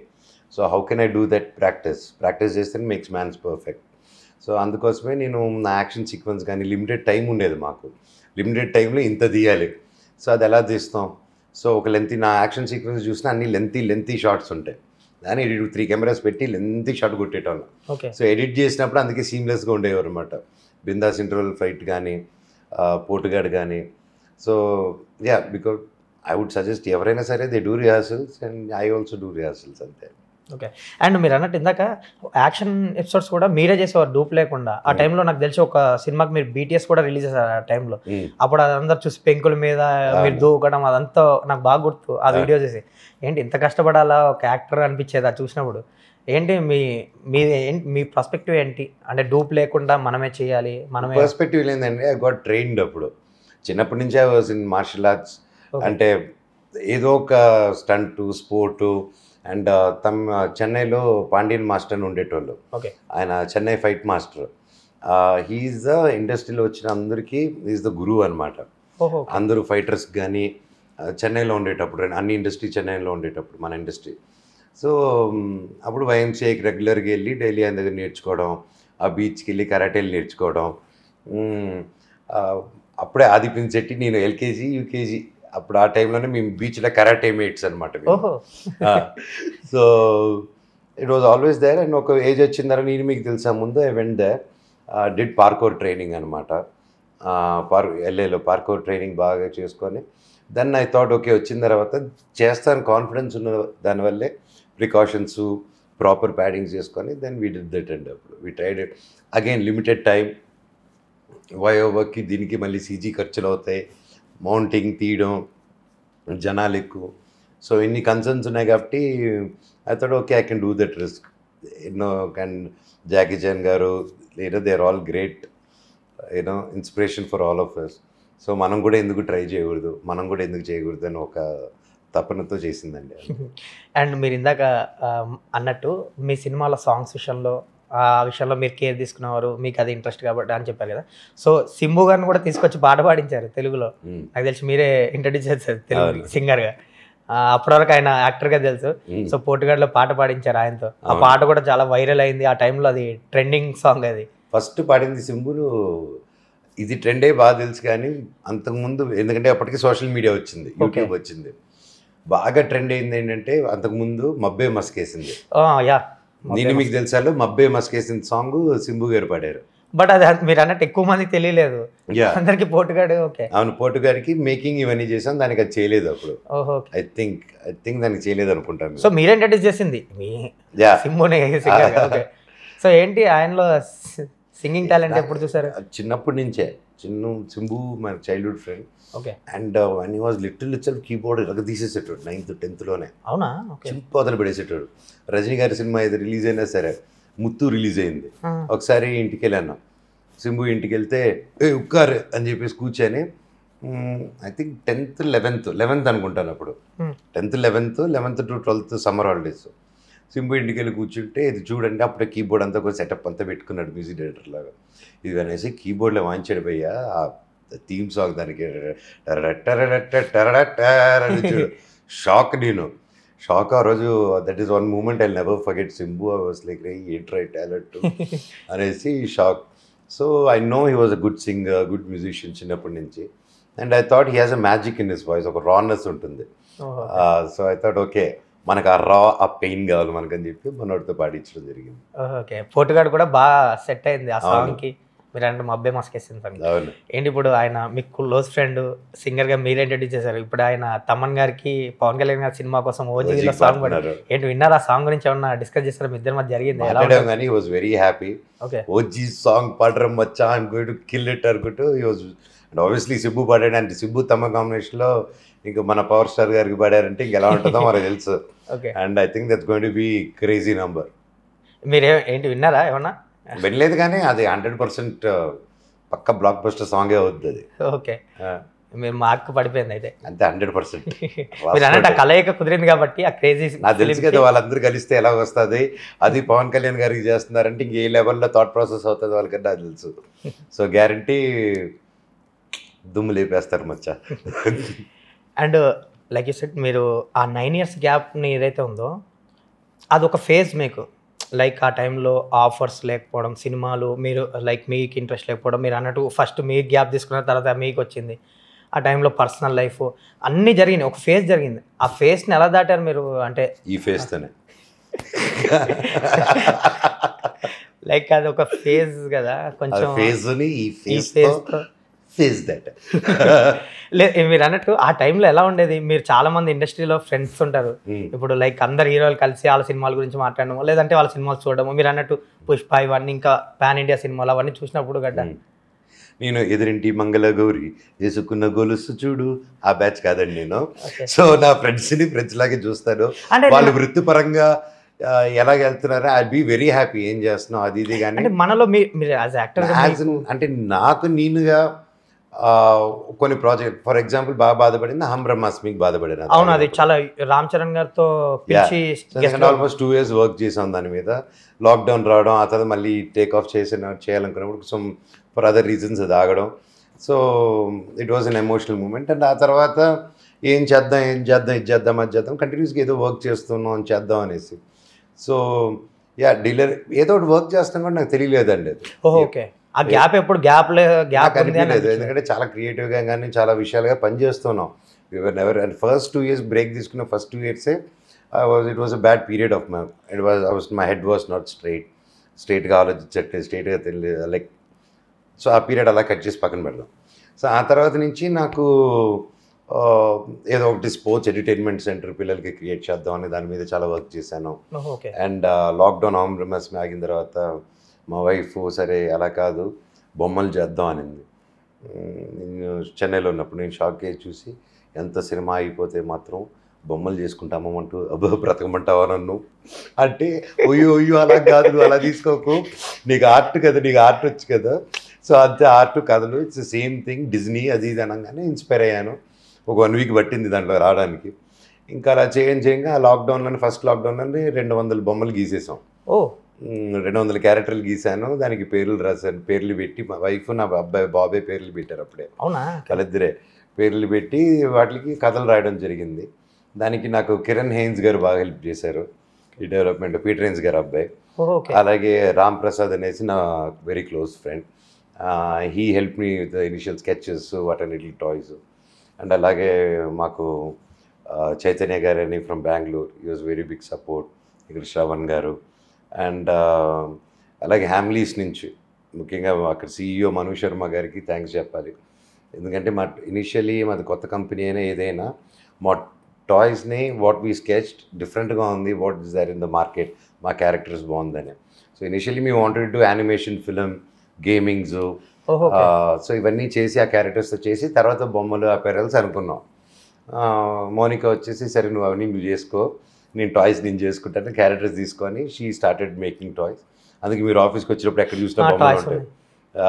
So how can I do that? Practice చేస్తే మేక్స్ మ్యాన్స్ పర్ఫెక్ట్. సో అందుకోసమే నేను నా యాక్షన్ సీక్వెన్స్ కానీ, లిమిటెడ్ టైం ఉండేది మాకు, లిమిటెడ్ టైంలో ఇంత తీయాలి. సో అది ఎలా తీస్తాం? సో ఒక నా యాక్షన్ సీక్వెన్స్ చూసినా అన్ని లెంతీ షార్ట్స్ ఉంటాయి. దాన్ని 3 కెమెరాస్ పెట్టి లెంతీ షాట్ కొట్టేటోళ్ళం. సో ఎడిట్ చేసినప్పుడు అందుకే సీమ్లెస్గా ఉండేవారు అనమాట. బిందాస్ ఇంటర్వల్ ఫైట్ కానీ, పోటుగాడు కానీ. So ya, because I would suggest ఎవరైనా సరే they do rehearsals, and I also do rehearsals, అంతే. ఓకే. అండ్ మీరు అన్నట్టు ఇందాక యాక్షన్ ఎపిసోడ్స్ కూడా మీరే చేసేవారు డూప్ లేకుండా. ఆ టైంలో నాకు తెలిసి ఒక సినిమాకి మీరు BTS కూడా రిలీజ్ చేశారు ఆ టైంలో. అప్పుడు అదందరూ చూసి పెంకుల మీద మీరు దూకడం అదంతా నాకు బాగా గుర్తు. ఆ వీడియో చేసి ఏంటి ఇంత కష్టపడాలా ఒక యాక్టర్ అనిపించేది అది చూసినప్పుడు. ఏంటి మీ పర్స్పెక్టివ్ ఏంటి? అంటే డూప్ లేకుండా మనమే చేయాలి, మనమే పర్స్పెక్టివ్ ఏంటంటే, ఐ గాట్ ట్రైన్డ్ అప్పుడు చిన్నప్పటి నుంచే I was in martial arts. అంటే ఏదో ఒక స్టంటు, స్పోర్టు. అండ్ చెన్నైలో పాండ్యన్ మాస్టర్ అని ఉండేటోళ్ళు. ఓకే. ఆయన Chennai fight master. He is the ఇండస్ట్రీలో వచ్చిన అందరికీ ఈజ్ ద గురువు అనమాట. అందరూ ఫైటర్స్ కానీ చెన్నైలో ఉండేటప్పుడు, అన్ని ఇండస్ట్రీ చెన్నైలో ఉండేటప్పుడు, మన ఇండస్ట్రీ. సో అప్పుడు YMCAకి రెగ్యులర్గా వెళ్ళి డైలీ ఆయన దగ్గర నేర్చుకోవడం, ఆ బీచ్కి వెళ్ళి కరాటేలు నేర్చుకోవడం. ఆ, అప్పుడే ఆది పినిశెట్టి, నేను ఎల్కేజీ యూకేజీ, అప్పుడు ఆ టైంలోనే మేము బీచ్లో కరాటే మేట్స్ అనమాట. ఓహో so it was always there. And ఒక ఏజ్ వచ్చిన తర్వాత, నేను మీకు తెలుసా ముందు I went there, did parkour training అనమాట. ఎల్ఏలో పార్కోర్ ట్రైనింగ్ బాగా చేసుకొని, దెన్ ఐ థాట్ ఓకే, వచ్చిన తర్వాత చేస్తాను కాన్ఫిడెన్స్ ఉన్న దానివల్లే ప్రికాషన్స్ ప్రాపర్ ప్యాడింగ్స్ చేసుకొని then we did that. And అప్పుడు we tried it again, limited time, వయోవర్కి దీనికి మళ్ళీ సీజీ ఖర్చులు అవుతాయి, మౌంటింగ్ తీయడం, జనాలు ఎక్కువ. సో ఇన్ని కన్సర్న్స్ ఉన్నాయి కాబట్టి I thought okay I can do that risk. And Jackie Chan గారు, లేదా they are all great inspiration for all of us. So మనం కూడా ఎందుకు ట్రై చేయకూడదు, మనం కూడా ఎందుకు చేయకూడదు అని ఒక తపనతో చేసిందండి. అండ్ మీరు ఇందాక అన్నట్టు మీ సినిమాల సాంగ్స్ విషయంలో ఆ విషయంలో మీరు కేర్ తీసుకునేవారు, మీకు అది ఇంట్రెస్ట్ కాబట్టి అని చెప్పారు కదా. సో సింబు గారిని కూడా తీసుకొచ్చి పాట పాడించారు తెలుగులో. నాకు తెలిసి మీరే ఇంట్రడ్యూస్ చేశారు తెలుగు సింగర్గా. అప్పటి వరకు ఆయన యాక్టర్గా తెలుసు. సో పోటుగాడ్లో పాట పాడించారు ఆయనతో. ఆ పాట కూడా చాలా వైరల్ అయింది ఆ టైంలో, అది ట్రెండింగ్ సాంగ్. అది ఫస్ట్ పాడింది సింబులు. ఇది ట్రెండే బాగా తెలుసు, కానీ అంతకుముందు ఎందుకంటే అప్పటికి సోషల్ మీడియా వచ్చింది, యూట్యూబ్ వచ్చింది. బాగా ట్రెండ్ అయింది ఏంటంటే అంతకుముందు మబ్బే మస్కేసింది. యా, నేను మీకు తెలుసాలో మబ్బే మస్కేసింది సాంగ్ సింబు గారు పాడారు. బట్ అది మీరు అన్నట్టు ఎక్కువ మందికి తెలియలేదు, అందరికి పోటుగాడు. ఓకే, అవును, పోటుగాడికి మేకింగ్ ఇవన్నీ చేసాం, దానికి అది చేయలేదు అప్పుడు. ఐ థింక్ దానికి చేయలేదు అనుకుంటాను. సో మీరే ఇంట్రడ్యూస్ చేసింది మీ సింబుని సింగర్. ఓకే, సో ఏంటి ఆయనలో సింగింగ్ టాలెంట్ ఎప్పుడు చూసారు? చిన్నప్పటి నుంచే. సింబు మన childhood friend. Okay, and one he was little keyboard ఇలాగ తీసేసేటాడు 9th 10th లోనే. అవునా? చింపదలు పడేసేటాడు. రజనీ గారి సినిమా ఇది రిలీజ్ అయినా సరే, ముత్తు రిలీజ్ అయింది. ఒకసారి ఇంటికి వెళ్ళాను, సింబు ఇంటికి వెళ్తే ఉక్కారు అని చెప్పేసి కూర్చొని, ఐ థింక్ 10th 11th అనుకుంటాను అప్పుడు, 10th 11th to 12th summer holidays. Simbu ఇంటికి వెళ్ళి కూర్చుంటే, ఇది చూడండి అప్పుడే కీబోర్డ్ అంతా ఒక సెటప్ అంతా పెట్టుకున్నాడు మ్యూజిక్ డైరెక్టర్ లాగా. ఇది అనేసి కీబోర్డ్లో వాయించాడు భయ్యా ఆ థీమ్ సాంగ్, దానికి షాక్. నేను షాక్ ఆ రోజు. That is one moment I never forget. Simbu I was like ఏంట్రై టాలెంట్ అనేసి shock. So I know he was a good singer, good musician చిన్నప్పటి నుంచి. And I thought he has a magic in his voice, ఒక రానెస్ ఉంటుంది. సో ఐ థాట్ ఓకే మనకు ఆ రా, ఆ పెయిన్ కావాలి మనకని చెప్పి మనోడితో పాడించడం జరిగింది. ఓకే, పోటుగాడు కూడా బాగా సెట్ అయింది ఆ సాంగ్కి. మీరు అంటే మబ్బే మస్కేసింది సాంగ్ ఏంటి, ఇప్పుడు ఆయన మీకు క్లోజ్ ఫ్రెండ్ సింగర్గా మీరే ఇంట్రడ్యూస్ చేశారు. ఇప్పుడు ఆయన తమన్ గారికి పవన్ కళ్యాణ్ గారి సినిమా కోసం ఓజీలో సాంగ్ పడ్డారు. ఏంటి విన్నారు? ఆ సాంగ్ గురించి ఏమన్నా డిస్కస్ చేస్తారా? మీ ఇద్దరి మధ్య జరిగింది? కానీ he was very happy. OG song పాడడం వచ్చా అనుకుంటూ కిల్ ఇట్ అనుకుంటూ హీ వాజ్. అండ్ ఆబ్వియస్లీ సిబ్బు పాడాడు. అంటే సిబ్బు తమ కాంబినేషన్లో ఇంకా మన పవర్ స్టార్ గారికి పాడారంటే ఇంకెలా ఉంటుందో మనకు తెలుసు. And I think that's going to be crazy number. మీరే ఏంటి విన్నారా ఏమన్నా? వినలేదు, కానీ అది 100% పక్క బ్లాక్ బస్టర్ సాంగే అవుతుంది అది. ఓకే, మీరు మార్క్ పడిపోయింది అయితే అంతే 100%. మీరు అన్నట్టు ఆ కలయిక కుదిరింది కాబట్టి ఆ క్రేజీ నాకు తెలుసు కదా, వాళ్ళందరూ కలిస్తే ఎలా వస్తుంది. అది పవన్ కళ్యాణ్ గారికి చేస్తున్నారంటే ఇంక ఏ లెవెల్లో థాట్ ప్రాసెస్ అవుతుంది వాళ్ళకంటే నాకు తెలుసు. సో గ్యారంటీ దుమ్ము లేపేస్తారు మచ్చా. అండ్ లైక్ యూ సెడ్, మీరు ఆ 9 years గ్యాప్ని ఏదైతే ఉందో అదొక ఫేజ్ మీకు. లైక్ ఆ టైంలో ఆఫర్స్ లేకపోవడం, సినిమాలు మీరు లైక్ మీకు ఇంట్రెస్ట్ లేకపోవడం, మీరు అన్నట్టు ఫస్ట్ మీకు గ్యాప్ తీసుకున్న తర్వాత మీకు వచ్చింది. ఆ టైంలో పర్సనల్ లైఫ్ అన్నీ జరిగినాయి, ఒక ఫేజ్ జరిగింది. ఆ ఫేజ్ని ఎలా దాటారు మీరు? అంటే ఈ ఫేజ్తోనే లైక్ అది ఒక ఫేజ్ కదా కొంచెం. ఫేజ్ని ఈ ఫేజ్ దట్ లేదు, మీరు అన్నట్టు ఆ టైంలో ఎలా ఉండేది? మీరు చాలా మంది ఇండస్ట్రీలో ఫ్రెండ్స్ ఉంటారు. ఇప్పుడు లైక్ అందరు హీరోలు కలిసి వాళ్ళ సినిమాల గురించి మాట్లాడడము, లేదంటే వాళ్ళ సినిమాలు చూడడము. మీరు అన్నట్టు పుష్ప ఇవన్నీ ఇంకా పాన్ ఇండియా సినిమాలు అవన్నీ చూసినప్పుడు గడ్డ నేను ఎదురింటి మంగళ గౌరి చేసుకున్న గొలుసు చూడు ఆ బ్యాచ్ కాదండి నేను. సో నా ఫ్రెండ్స్ లాగే చూస్తాను. వాళ్ళు వృత్తిపరంగా ఎలాగ వెళ్తున్నారో ఐ బీ వెరీ హ్యాపీ. ఏం చేస్తున్నావు అది ఇది. కానీ మనలో మీరు యాజ్ యాక్టర్ అంటే నాకు నేనుగా కొన్ని ప్రాజెక్ట్ ఫర్ ఎగ్జాంపుల్ బాగా బాధపడింది హమ్ బ్రహ్మాస్మికి బాధపడిన. అవును, అది చాలా రామ్ చరణ్ గారితో ఆల్మోస్ట్ 2 years వర్క్ చేసాం దాని మీద. లాక్డౌన్ రావడం, ఆ తర్వాత మళ్ళీ టేక్ ఆఫ్ చేయాలనుకున్నప్పుడు సమ్ ఫర్ అదర్ రీజన్స్ అది ఆగడం. So it was an emotional moment. And ఆ తర్వాత ఏం చేద్దాం ఇది చేద్దాం కంటిన్యూస్గా ఏదో వర్క్ చేస్తున్నాం చేద్దాం అనేసి. సో యా డీలర్ ఏదో ఒకటి వర్క్ చేస్తాం కూడా నాకు తెలియలేదండి అది. ఓహో ఓకే. ఆ గ్యాప్ ఎప్పుడు గ్యాప్ నాకు అనిపించలేదు, ఎందుకంటే చాలా క్రియేటివ్గా కానీ చాలా విషయాలుగా పనిచేస్తున్నాం. Never and first 2 years break తీసుకున్న first 2 years it was a bad period of my my head was not స్ట్రైట్గా ఆలోచించట్లేదు, స్ట్రైట్గా తెలియదు లైక్. సో ఆ పీరియడ్ అలా కట్ చేసి పక్కన పెడదాం. సో ఆ తర్వాత నుంచి నాకు ఏదో ఒకటి స్పోర్ట్స్ ఎంటర్టైన్మెంట్ సెంటర్ పిల్లలకి క్రియేట్ చేద్దాం అని దాని మీద చాలా వర్క్ చేశాను. అండ్ లాక్డౌన్ ఆంబ్రమస్ ఆగిన తర్వాత మా వైఫ్ సరే అలా కాదు బొమ్మలు చేద్దాం అనింది. నేను చెన్నైలో ఉన్నప్పుడు నేను షాక్ అయ్యి చూసి ఎంత సినిమా అయిపోతే మాత్రం బొమ్మలు చేసుకుంటామంటూ బ్రతకమంటావా నన్ను అంటే, ఒయ్యో అలా కాదు, నువ్వు అలా తీసుకోకు, నీకు ఆర్ట్ కదా, నీకు ఆర్ట్ వచ్చు కదా. సో అంతే, ఆర్ట్ కథలు ఇట్స్ సేమ్ థింగ్. డిజ్నీ అది ఇది అనగానే ఇన్స్పైర్ అయ్యాను. ఒక 1 week పట్టింది దాంట్లో రావడానికి. ఇంకా అలా చేయంగా లాక్డౌన్లోనే ఫస్ట్ లాక్డౌన్లోనే 200 బొమ్మలు గీసేసాం. 200 క్యారెక్టర్లు గీసాను, దానికి పేర్లు రాశాను, పేర్లు పెట్టి మా వైఫ్ నా అబ్బాయి బాబాయ్ పేర్లు పెట్టారు అప్పుడే. అవునా? వాళ్ళిద్దరే పేర్లు పెట్టి వాటికి కథలు రాయడం జరిగింది. దానికి నాకు కిరణ్ హెయిన్స్ గారు బాగా హెల్ప్ చేశారు ఈ డెవలప్మెంట్, పీటర్ హెయిన్స్ గారు అబ్బాయి. అలాగే రామ్ ప్రసాద్ అనేసి నా very close friend, he help me with initial sketches what and little toys. And అలాగే మాకు చైతన్య గారు అని ఫ్రమ్ బెంగళూరు, ఈ వాజ్ వెరీ బిగ్ సపోర్ట్. ఇక్కడ శ్రవణ్ గారు అండ్ అలాగే హ్యామ్లీస్ నుంచి ముఖ్యంగా అక్కడ CEO మను శర్మ గారికి థ్యాంక్స్ చెప్పాలి. ఎందుకంటే ఇనిషియలీ మాది కొత్త కంపెనీ అయినా ఏదైనా మా టాయ్స్ని వాట్ వీ స్కెచ్డ్ డిఫరెంట్గా ఉంది, what is there in the market, మా క్యారెక్టర్స్ బాగుందని. సో ఇనిషియలీ మీ wanted to animation film, gamings, so ఇవన్నీ చేసి ఆ క్యారెక్టర్స్తో చేసి తర్వాత బొమ్మలు అపెరల్స్ అనుకున్నాం. మోనిక వచ్చేసి సరే నువ్వు అవన్నీ నువ్వు చేసుకో, నేను టాయ్స్ నేను చేసుకుంటాను, క్యారెక్టర్స్ తీసుకొని షీ స్టార్టెడ్ మేకింగ్ టాయ్స్. అందుకే మీరు ఆఫీస్కి వచ్చినప్పుడు ఎక్కడ చూసినా బొమ్మలు ఉంటాయి,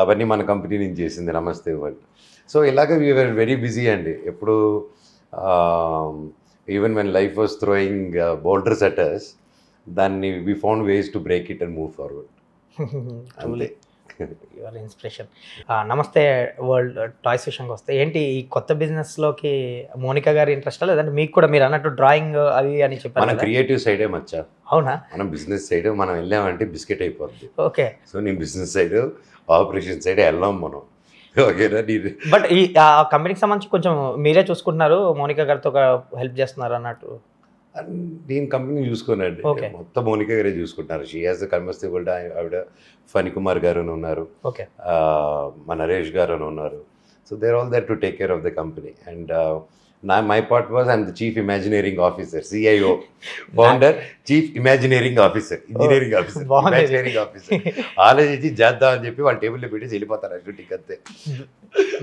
అవన్నీ మన కంపెనీ నుంచి చేసింది నమస్తే వరల్డ్. సో ఇలాగ వీఆర్ వెరీ బిజీ అండి. ఎప్పుడు even when life was throwing boulders at us, దాన్ని we found ways to break it and move forward. అంతే. Your inspiration. Namaste world toys విషయంకి వస్తే ఏంటి ఈ కొత్త బిజినెస్లోకి మోనికా గారి ఇంట్రెస్ట్, లేదంటే మీకు కూడా మీరు అన్నట్టు డ్రాయింగ్ అది అని చెప్పారు? మన క్రియేటివ్ సైడే మచ్చా. అవునా? మనం బిజినెస్ సైడ్ మనం వెళ్ళామంటే బిస్కెట్ అయిపోద్ది. ఓకే. సో నేను బిజినెస్ సైడ్ ఆపరేషన్ సైడ్ వెళ్ళాం మనం. ఓకేనా? బట్ ఈ కంపెనీకి సంబంధించి కొంచెం మీరే చూసుకుంటున్నారు, మోనికా గారితో హెల్ప్ చేస్తున్నారు అన్నట్టు? నేను కంపెనీ చూసుకోనండి, మొత్తం మోనికా గారే చూసుకుంటున్నారు. She has the commercial world. ఆవిడ ఫణి కుమార్ గారు అని ఉన్నారు, మా నరేష్ గారు అని ఉన్నారు. So they are all there to take care of the company. And my part was I'm the chief imagineering officer, CIO, founder, chief imagineering officer, engineering officer, imagineering officer. ఆలోచించి చేద్దాం అని చెప్పి వాళ్ళ టేబుల్లో పెట్టేసి వెళ్ళిపోతారు అన్నిటికి. అంతే.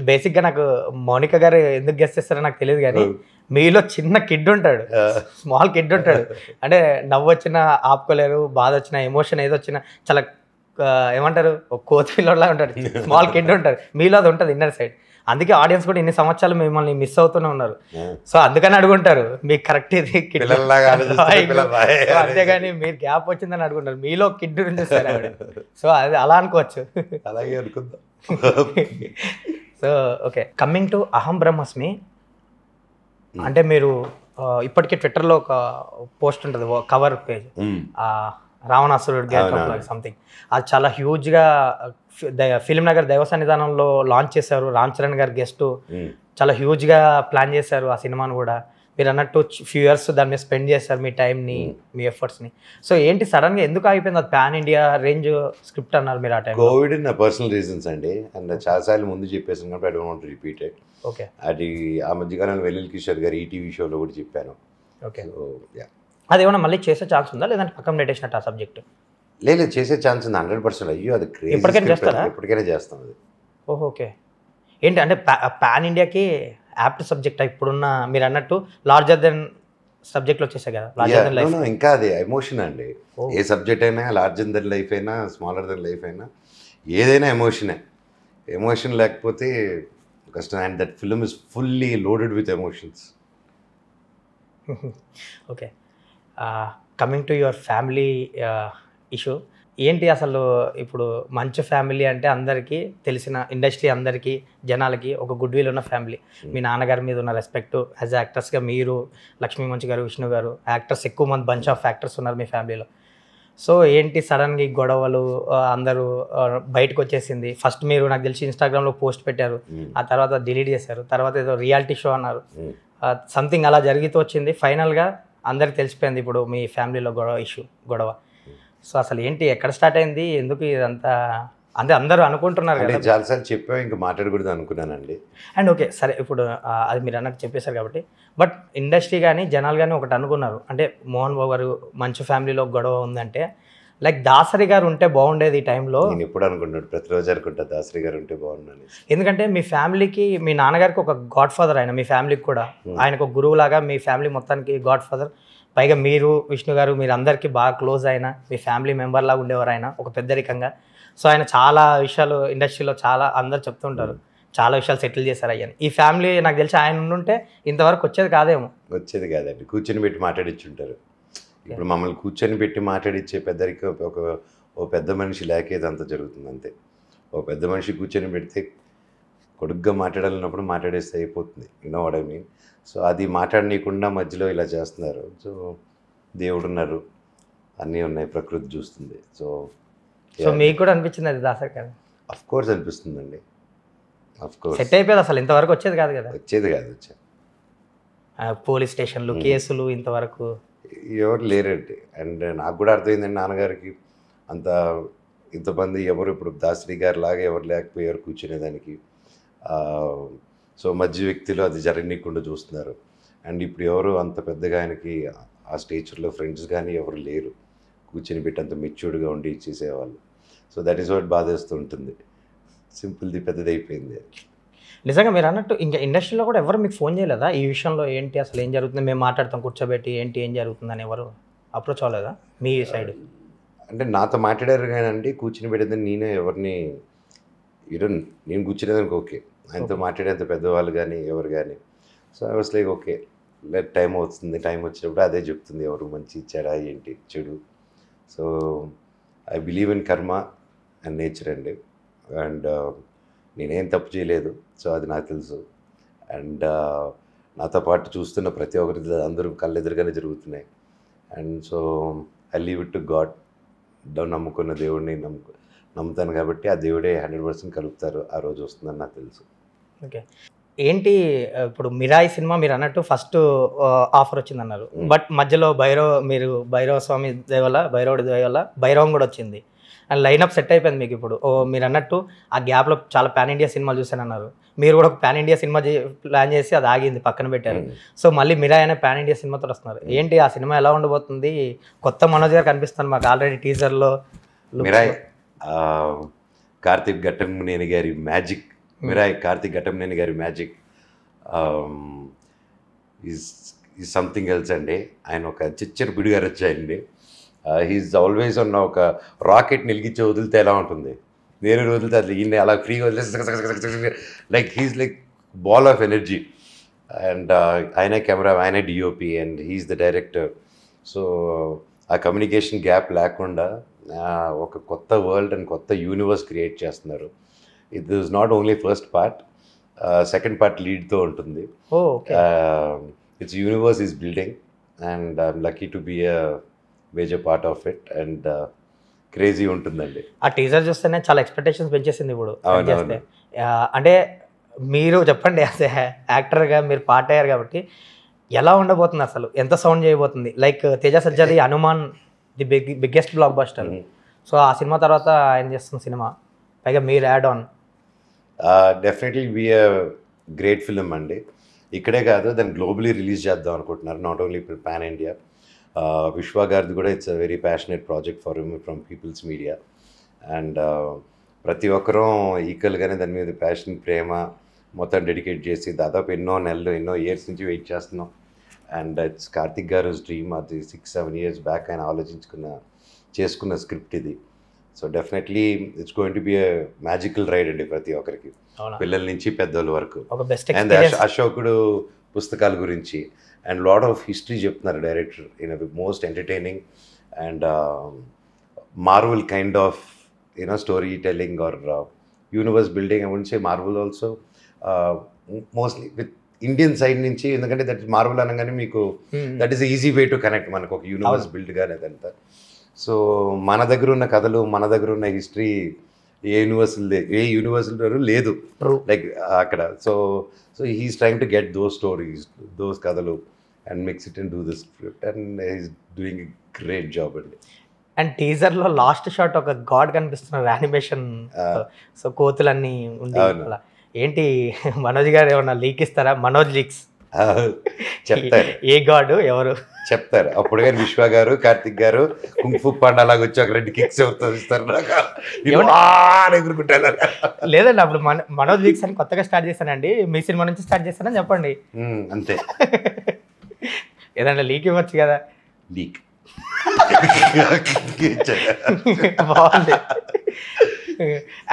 బేసిక్గా నాకు మోనికా గారు ఎందుకు గెస్ట్ చేస్తారో నాకు తెలియదు, కానీ మీలో చిన్న కిడ్ ఉంటాడు, స్మాల్ కిడ్ ఉంటాడు. అంటే నవ్వు వచ్చినా ఆపుకోలేరు, బాధ వచ్చినా, ఎమోషన్ ఏదో వచ్చినా చాలా ఏమంటారు కోతి పిల్లలా ఉంటాడు, స్మాల్ కిడ్ ఉంటాడు. మీలో అది ఉంటుంది ఇన్నర్ సైడ్. అందుకే ఆడియన్స్ కూడా ఇన్ని సంవత్సరాలు మిమ్మల్ని మిస్ అవుతూనే ఉన్నారు. సో అందుకని అడుగుంటారు మీకు కరెక్ట్ ఇది కిడ్, అంతేగాని మీరు గ్యాప్ వచ్చిందని అడుగుంటారు. మీలో కిడ్ నుంచి సరే, సో అది అలా అనుకోవచ్చు. అలాగే అనుకుందాం. సో ఓకే, కమింగ్ టు అహం బ్రహ్మస్మి. అంటే మీరు ఇప్పటికీ ట్విట్టర్లో ఒక పోస్ట్ ఉంటుంది, కవర్ పేజ్, రావణాసురుడు సంథింగ్, అది చాలా హ్యూజ్గా ఫిల్మ్ నగర్ దైవ సన్నిధానంలో లాంచ్ చేశారు. రామ్ చరణ్ గారు గెస్ట్, చాలా హ్యూజ్గా ప్లాన్ చేశారు ఆ సినిమాను కూడా. మీరు అన్నట్టు ఫ్యూ ఇయర్స్ దాని మీద స్పెండ్ చేశారు, మీ టైంని, మీ ఎఫర్ట్స్ని. సో ఏంటి సడన్గా ఎందుకు అయిపోయింది అది? పాన్ ఇండియా రేంజ్ స్క్రిప్ట్ అన్నారు మీరు ఆ టైం. కోవిడ్ నా పర్సనల్ రీజన్స్ అండి, అండ్ చాలాసార్లు ముందు చెప్పేసాను కాబట్టి I don't want to repeat it. Okay. అది ఆ మధ్యకాలంలో వెల్లుల్లి కిషోర్ గారు ఈటీవీ షోలో కూడా చెప్పాను. ఓకే. అది ఏమన్నా మళ్ళీ చేసే ఛాన్స్ ఉందా, లేదంటే పక్కన పెట్టేసినట్టు ఆ సబ్జెక్ట్? లేదు, చేసే ఛాన్స్ ఉంది 100%. అయ్యో అది ఎప్పటికైనా చేస్తారా? ఎప్పటికైనా చేస్తాం అది. ఓకే. ఏంటి అంటే పాన్ ఇండియాకి యాప్ట్ సబ్జెక్ట్ ఇప్పుడున్న మీరు అన్నట్టు లార్జర్ దెన్ సబ్జెక్ట్లో వచ్చేసాయి కదా, లార్జర్ దెన్ లైఫ్. ఇంకా అది ఎమోషన్ అండి. ఏ సబ్జెక్ట్ అయినా, లార్జర్ దెన్ లైఫ్ అయినా, స్మాలర్ దెన్ లైఫ్ అయినా, ఏదైనా ఎమోషనే. ఎమోషన్ లేకపోతే కష్టం. And that film is fully loaded with emotions. Okay, coming to your family issue, ఏంటి అసలు ఇప్పుడు మంచి ఫ్యామిలీ అంటే అందరికీ తెలిసిన, ఇండస్ట్రీ అందరికీ జనాలకి ఒక గుడ్ విల్ ఉన్న ఫ్యామిలీ. మీ నాన్నగారి మీద ఉన్న రెస్పెక్ట్, యాజ్ యాక్టర్స్గా మీరు, లక్ష్మీ మంచి గారు, విష్ణు గారు, యాక్టర్స్ ఎక్కువ మంది బంచ్ ఆఫ్ యాక్టర్స్ ఉన్నారు మీ ఫ్యామిలీలో. సో ఏంటి సడన్గా ఈ గొడవలు అందరూ బయటకు వచ్చేసింది. ఫస్ట్ మీరు నాకు తెలిసి ఇన్స్టాగ్రామ్లో పోస్ట్ పెట్టారు, ఆ తర్వాత డిలీట్ చేశారు, తర్వాత ఏదో రియాలిటీ షో అన్నారు, సంథింగ్ అలా జరిగితూ వచ్చింది. ఫైనల్గా అందరికి తెలిసిపోయింది ఇప్పుడు మీ ఫ్యామిలీలో గొడవ. సో అసలు ఏంటి, ఎక్కడ స్టార్ట్ అయింది, ఎందుకు ఇదంతా అంటే అందరూ అనుకుంటున్నారు అంటే కదా. చాలాసార్లు చెప్పావు, ఇంకా మాట్లాడకూడదు అనుకున్నానండి. అండ్ ఓకే సరే, ఇప్పుడు అది మీరు అన్నట్టు చెప్పేశారు కాబట్టి, బట్ ఇండస్ట్రీ కానీ జనాలు కానీ ఒకటి అనుకున్నారు, అంటే మోహన్ బాబు గారు మంచి ఫ్యామిలీలో గొడవ ఉందంటే లైక్ దాసరి గారు ఉంటే బాగుండేది ఈ టైంలో. నేను ఎప్పుడు అనుకుంటాను, ప్రతిరోజు అనుకుంటా దాసరి గారు ఉంటే బాగుండని. ఎందుకంటే మీ ఫ్యామిలీకి, మీ నాన్నగారికి ఒక గాడ్ ఫాదర్ ఆయన, మీ ఫ్యామిలీకి కూడా ఆయనకు ఒక గురువు లాగా, మీ ఫ్యామిలీ మొత్తానికి గాడ్ ఫాదర్. పైగా మీరు విష్ణు గారు మీరు అందరికీ బాగా క్లోజ్ అయిన మీ ఫ్యామిలీ మెంబర్ లాగా ఉండేవారు ఆయన, ఒక పెద్దరికంగా. సో ఆయన చాలా విషయాలు ఇండస్ట్రీలో చాలా అందరు చెప్తుంటారు, చాలా విషయాలు సెటిల్ చేశారు అయ్యని. ఈ ఫ్యామిలీ నాకు తెలిసి ఆయన ఉండుంటే ఇంతవరకు వచ్చేది కాదేమో. వచ్చేది కాదండి, కూర్చొని పెట్టి మాట్లాడిచ్చుంటారు. ఇప్పుడు మమ్మల్ని కూర్చొని పెట్టి మాట్లాడిచ్చే పెద్దరికి ఓ పెద్ద మనిషి లేకేది అంత జరుగుతుంది అంతే. ఓ పెద్ద మనిషి కూర్చొని పెడితే కొడుగ్గా మాట్లాడాలన్నప్పుడు మాట్లాడేస్తే అయిపోతుంది, you know what I mean. So అది మాట్లాడనీయకుండా మధ్యలో ఇలా చేస్తున్నారు. సో దేవుడు ఉన్నారు, అన్నీ ఉన్నాయి, ప్రకృతి చూస్తుంది. సో సో మీకు కూడా అనిపించింది అది దాసరి గారు? అఫ్ కోర్స్ అనిపిస్తుందండి, అఫ్ కోర్స్. సెట్ అయిపోయేది, అసలు ఇంతవరకు వచ్చేది కాదు కదా. వచ్చేది కాదు, పోలీస్ స్టేషన్లు, కేసులు ఇంతవరకు ఎవరు లేరండి. అండ్ నాకు కూడా అర్థమైందండి, నాన్నగారికి అంత ఇంతమంది ఎవరు ఇప్పుడు దాసరి గారి లాగా ఎవరు లేకపోయారు కూర్చునేదానికి. సో మధ్య వ్యక్తులు అది జరగనీయకుండా చూస్తున్నారు. అండ్ ఇప్పుడు ఎవరు అంత పెద్దగా ఆయనకి ఆ స్టేచర్లో ఫ్రెండ్స్ కానీ ఎవరు లేరు కూర్చొని పెట్టి అంత మెచ్యూర్డ్గా ఉండి చేసేవాళ్ళు. సో దట్ ఈస్ వాట్ బాధేస్తూ ఉంటుంది. సింపుల్ది పెద్దది అయిపోయింది. నిజంగా మీరు అన్నట్టు ఇంకా ఇండస్ట్రీలో కూడా ఎవరు మీకు ఫోన్ చేయలేదా ఈ విషయంలో, ఏంటి అసలు ఏం జరుగుతుంది, మేము మాట్లాడతాం కూర్చోబెట్టి, ఏంటి ఏం జరుగుతుందని ఎవరు అప్రోచ్ అవ్వలేదా మీ సైడ్? అంటే నాతో మాట్లాడారు కానీ అండి, కూర్చుని పెట్టేదని నేనే ఎవరిని నేను కూర్చునేదానికి ఓకే, ఆయనతో మాట్లాడేంత పెద్దవాళ్ళు కానీ ఎవరు కానీ. So I was like okay, like time వస్తుంది, టైం వచ్చినప్పుడు అదే చెప్తుంది ఎవరు మంచి చెడ ఏంటి చెడు. So I believe in karma and nature అండి. అండ్ నేనేం తప్పు చేయలేదు, సో అది నాకు తెలుసు. అండ్ నాతో పాటు చూస్తున్న ప్రతి ఒక్కరి అందరూ కళ్ళెదురుగానే జరుగుతున్నాయి. And so I leave it to God. నమ్ముకున్న దేవుడిని నమ్ముతాను కాబట్టి ఆ దేవుడే 100% కలుపుతారు, ఆ రోజు వస్తుందని నాకు తెలుసు. ఓకే, ఏంటి ఇప్పుడు మిరాయి సినిమా మీరు అన్నట్టు ఫస్ట్ ఆఫర్ వచ్చిందన్నారు, బట్ మధ్యలో భైరవ స్వామి దయవల్ల, భైరవుడి దయవల్ల భైరవం కూడా వచ్చింది. అండ్ లైనప్ సెట్ అయిపోయింది మీకు ఇప్పుడు. మీరు అన్నట్టు ఆ గ్యాప్లో చాలా పాన్ ఇండియా సినిమాలు చూసానన్నారు, మీరు కూడా ఒక పాన్ ఇండియా సినిమా ప్లాన్ చేసి అది ఆగింది, పక్కన పెట్టారు. సో మళ్ళీ మిరాయి అనే పాన్ ఇండియా సినిమాతో వస్తున్నారు. ఏంటి ఆ సినిమా ఎలా ఉండబోతుంది? కొత్త మనోజ్ గారు కనిపిస్తుంది మాకు ఆల్రెడీ టీజర్లో. మిరాయి కార్తీక్ ఘట్టమనేని గారి మ్యాజిక్. మిరాయి కార్తీక్ ఘట్టమనేని గారి మ్యాజిక్ ఈజ్ సంథింగ్ ఎల్స్ అండి. ఆయన ఒక చిచ్చర పిడిగారు వచ్చాయండి. హీఈస్ ఆల్వేస్ ఉన్న ఒక రాకెట్ నిలిగించి వదిలితే ఎలా ఉంటుంది, వేరే వదిలితే అది ఈయన అలా ఫ్రీగా వదిలేసి like he's like ball of energy. And ఆయనే కెమెరా, ఆయనే DOP and he's the director. So ఆ కమ్యూనికేషన్ గ్యాప్ లేకుండా ఒక కొత్త వరల్డ్ అండ్ కొత్త యూనివర్స్ క్రియేట్ చేస్తున్నారు. It is not only first part, second part లీడ్తో ఉంటుంది. It's universe is building and I'm lucky to be a major part of it. And crazy ఉంటుందండి. ఆ టీజర్ చూస్తేనే చాలా ఎక్స్పెక్టేషన్స్ పెంచేసింది ఇప్పుడు. అంటే మీరు చెప్పండి, అసలు యాక్టర్గా మీరు పార్ట్ అయ్యారు కాబట్టి ఎలా ఉండబోతుంది, అసలు ఎంత సౌండ్ చేయబోతుంది? లైక్ తేజ సజ్జాది Hanuman the biggest block buster so సినిమా తర్వాత ఆయన చేస్తున్న సినిమా, పైగా మీరు add on, definitely be a great film అండి. ఇక్కడే కాదు, దాన్ని గ్లోబలీ రిలీజ్ చేద్దాం అనుకుంటున్నారు, నాట్ ఓన్లీ పాన్ ఇండియా. విశ్వ గారిది కూడా it's a very passionate project for from People's Media. And ప్రతి ఒక్కరూ ఈక్వల్గానే దాని మీద ప్యాషన్, ప్రేమ మొత్తం డెడికేట్ చేసి దాదాపు ఎన్నో నెలలు, ఎన్నో ఇయర్స్ నుంచి వెయిట్ చేస్తున్నాం. అండ్ ఇట్స్ కార్తిక్ గారు డ్రీమ్. అది 6-7 years బ్యాక్ ఆయన చేసుకున్న స్క్రిప్ట్ ఇది. So definitely it's going to be a magical ride అండి ప్రతి ఒక్కరికి, పిల్లల నుంచి పెద్దోళ్ళ వరకు. అండ్ అశోకుడు పుస్తకాల గురించి అండ్ లాట్ ఆఫ్ హిస్టరీ చెప్తున్నారు director in most entertaining and Marvel kind of story telling or universe building. I would say Marvel also mostly with Indian side నుంచి, ఎందుకంటే దట్ మార్వల్ అనగానే మీకు that is easy way to connect, మనకు ఒక యూనివర్స్ బిల్డ్ కానీ అదంతా. సో మన దగ్గర ఉన్న కథలు, మన దగ్గర ఉన్న హిస్టరీ ఏ యూనివర్సిటీలో లేదు. True. లైక్ అక్కడ. So he's trying to get those stories, those కథలు and mix it and do this script and he's doing a great job అండి. అండ్ టీజర్లో లాస్ట్ షాట్ ఒక గాడ్ కనిపిస్తున్నారు యానిమేషన్. సో కోతులన్నీ ఉంది అలా. ఏంటి మనోజ్ గారు ఏమన్నా లీక్ ఇస్తారా? మనోజ్ లీక్స్ చెప్తారు. ఏ గాడ్ ఎవరు చెప్తారు. అప్పుడు కానీ విశ్వ గారు, కార్తిక్ గారు కుంఫు పాండా లాగా వచ్చి ఒక 2 కిక్స్ ఇస్తారు ఎగురుకుంటారు. లేదండి, అప్పుడు మనోజ్ లీక్స్ అని కొత్తగా స్టార్ట్ చేశానండి, మీ సినిమా నుంచి స్టార్ట్ చేస్తానని చెప్పండి. అంతే. ఏదన్నా లీక్ ఇవ్వచ్చు కదా. లీక్ బాగుంది.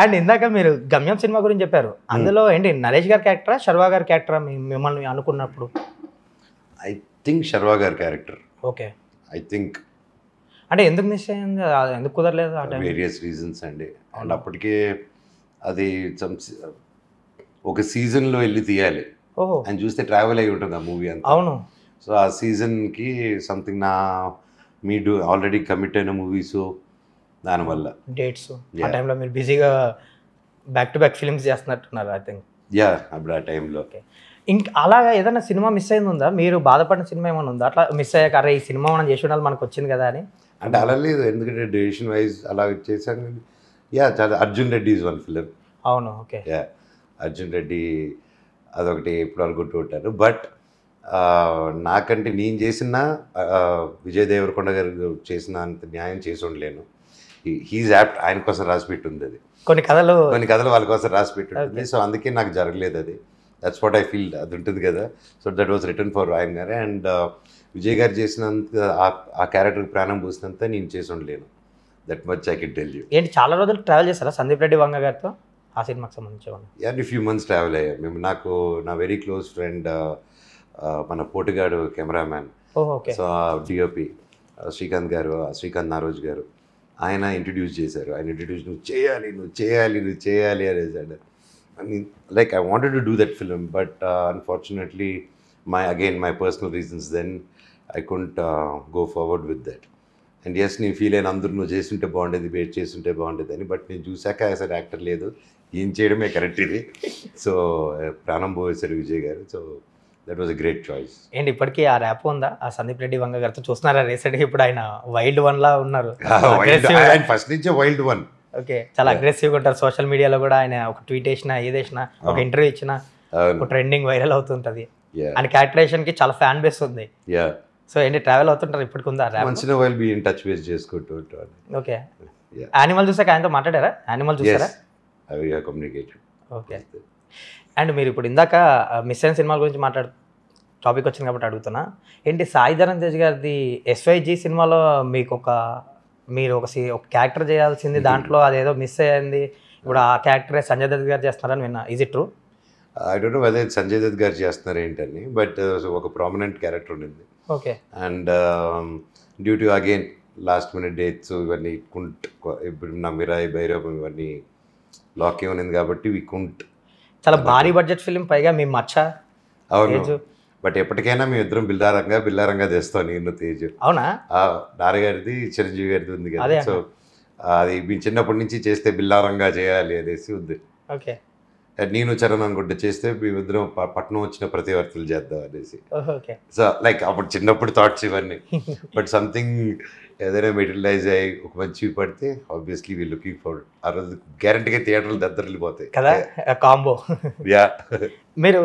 అండ్ ఇందాక మీరు గమ్యం సినిమా గురించి చెప్పారు. అందులో ఏంటి నరేష్ గారి క్యారెక్టరా, శర్వా గారి క్యారెక్టరా మిమ్మల్ని అనుకున్నప్పుడు? ఐ థింక్ శర్వా గారి క్యారెక్టర్. ఓకే. ఐ థింక్ అంటే ఎందుకు మిస్ అయ్యింది, ఎందుకు కుదరలేదు ఆ టైం? వేరియస్ రీజన్స్ అండి. అండ్ అప్పటికే అది ఒక సీజన్లో వెళ్ళి తీయాలి. ఓహో. అని చూస్తే ట్రావెల్ అయి ఉంటుంది ఆ మూవీ అంతా. అవును. సో ఆ సీజన్కి సంథింగ్ మీరు ఆల్రెడీ కమిట్ అయిన మూవీస్, దానివల్ల డేట్స్ ఆ టైంలో మీరు బిజీగా బ్యాక్ టు బ్యాక్ ఫిల్మ్స్ చేస్తున్నట్టున్నారు ఐ థింక్. అప్పుడు ఆ టైంలో. ఓకే. ఇంకా అలాగా ఏదైనా సినిమా మిస్ అయింది ఉందా? మీరు బాధపడిన సినిమా ఏమైనా ఉందా అట్లా మిస్ అయ్యాక, అరే ఈ సినిమా మనం చేసి ఉండాలి మనకు వచ్చింది కదా అని? అంటే అలా లేదు, ఎందుకంటే డెసిషన్ వైజ్ అలా చేశాను. చాలా Arjun Reddy is one film. అవును. ఓకే. అర్జున్ రెడ్డి అదొకటి ఎప్పుడు అనుకుంటూ ఉంటాను. బట్ నాకంటే నేను చేసిన విజయ్ దేవరకొండ గారు చేసిన అంత న్యాయం చేసి ఉండలేను. హీజ్ యాప్ట్, ఆయన కోసం రాసి పెట్టుంది అది. కొన్ని కథలు వాళ్ళ కోసం రాసి పెట్టుంటుంది. సో అందుకే నాకు జరగలేదు అది. That's what I feel. అది ఉంటుంది కదా. So that was return for ఆయన గారు. అండ్ విజయ్ గారు చేసినంత ఆ క్యారెక్టర్కి ప్రాణం పూసినంత నేను చేసి ఉండలేను. That much I can tell you. ఏంటి చాలా రోజులు ట్రావెల్ చేస్తారా సందీప్ రెడ్డి వంగ గారితో ఆ సినిమాకి సంబంధించి? అండ్ ఫ్యూ మంత్స్ ట్రావెల్ అయ్యాం మేము. నా వెరీ క్లోజ్ ఫ్రెండ్ మన పోటుగాడు కెమెరామ్యాన్, సో డిఓపి శ్రీకాంత్ గారు, శ్రీకాంత్ నారోజ్ గారు, ఆయన ఇంట్రడ్యూస్ చేశారు. ఆయన ఇంట్రడ్యూస్ నువ్వు చేయాలి అనేసాడు. Like I wanted to do that film, but unfortunately my personal reasons then I couldn't go forward with that. And yes, నేను ఫీల్ అయిన అందరూ నువ్వు చేస్తుంటే బాగుండేది, వెయిట్ చేస్తుంటే బాగుండేది అని. బట్ నేను చూశాక యాజ్ అన్ యాక్టర్ లేదు, ఏం చేయడమే కరెక్ట్ ఇది. సో ప్రాణం పోయేశారు విజయ్ గారు. So that was a great choice. ఏంటి ఇప్పటికీ ఆ ర్యాప్ ఉందా ఆ సందీప్ రెడ్డి వంగ గారితో? చూస్తున్నారా రీసెంట్గా ఇప్పుడు ఆయన వైల్డ్ వన్ లా ఉన్నారు. ఫస్ట్ నుంచే వైల్డ్ వన్. ఓకే. చాలా అగ్రెసివ్గా ఉంటారు సోషల్ మీడియాలో కూడా. ఆయన ఒక ట్వీట్ వేసినా ఏదేసినా, ఒక ఇంటర్వ్యూ ఇచ్చినా ఒక ట్రెండింగ్ వైరల్ అవుతుంటుంది. ఆయన క్యారెక్టరేషన్కి చాలా ఫ్యాన్ బేస్ ఉంది. సో ఏంటి ట్రావెల్ అవుతుంటారు ఇప్పటికి ఉందా ర్యాప్? మంచిగా while be in touch base చేసుకుంటూ ఉంటారు. ఓకే. యానిమల్ చూసాక ఆయనతో మాట్లాడారా? యానిమల్ చూసారా? కమ్యూనికేటెడ్. ఓకే. అండ్ మీరు ఇప్పుడు ఇందాక మిస్ అయిన సినిమాల గురించి టాపిక్ వచ్చింది కాబట్టి అడుగుతున్నా, ఏంటి సాయి ధరమ్ తేజ్ గారిది SYG సినిమాలో మీరు ఒక క్యారెక్టర్ చేయాల్సింది, దాంట్లో అదేదో మిస్ అయ్యింది, ఇప్పుడు ఆ క్యారెక్టరే సంజయ్ దత్ గారు చేస్తున్నారని విన్నా. Is it true? I don't know whether Sanjay Dutt గారు చేస్తున్నారు ఏంటని, బట్ ఒక ప్రామినెంట్ క్యారెక్టర్ ఉండింది. Okay. And due to again last minute dates ఇవన్నీ ఇప్పుడు నా మిరాయి భైరవ్ ఇవన్నీ లాక్ ఏమనింది కాబట్టి వి కుంట్. చాలా భారీ బడ్జెట్ ఫిలిం, పైగా మీ మచ్చ. అవును. బట్ ఎప్పటికైనా మేము ఇద్దరం బిల్లారంగా తెస్తాం, నేను తేజ్. అవునా? నాన్నగారిది చిరంజీవి గారిది ఉంది కదా. సో అది మేము చిన్నప్పటి నుంచి చేస్తే బిల్లారంగా చేయాలి అనేసి ఉంది. ఓకే. నేను చరణ్ అనుకుంటే చేస్తే మేమిద్దరం పట్నం వచ్చిన ప్రతివర్తులు చేద్దాం అనేసి. ఓకే. సో లైక్ అప్పుడు చిన్నప్పుడు థాట్స్ ఇవన్నీ. బట్ సంథింగ్ ఏదైనా మెటీరియలైజ్ అయ్యి ఒక మంచి పడితే ఆబ్వియస్లీ వీ లుకింగ్ ఫర్. ఆ రోజు గ్యారంటీగా థియేటర్లు దద్దరిల్లిపోతాయి కదా కాంబో. మీరు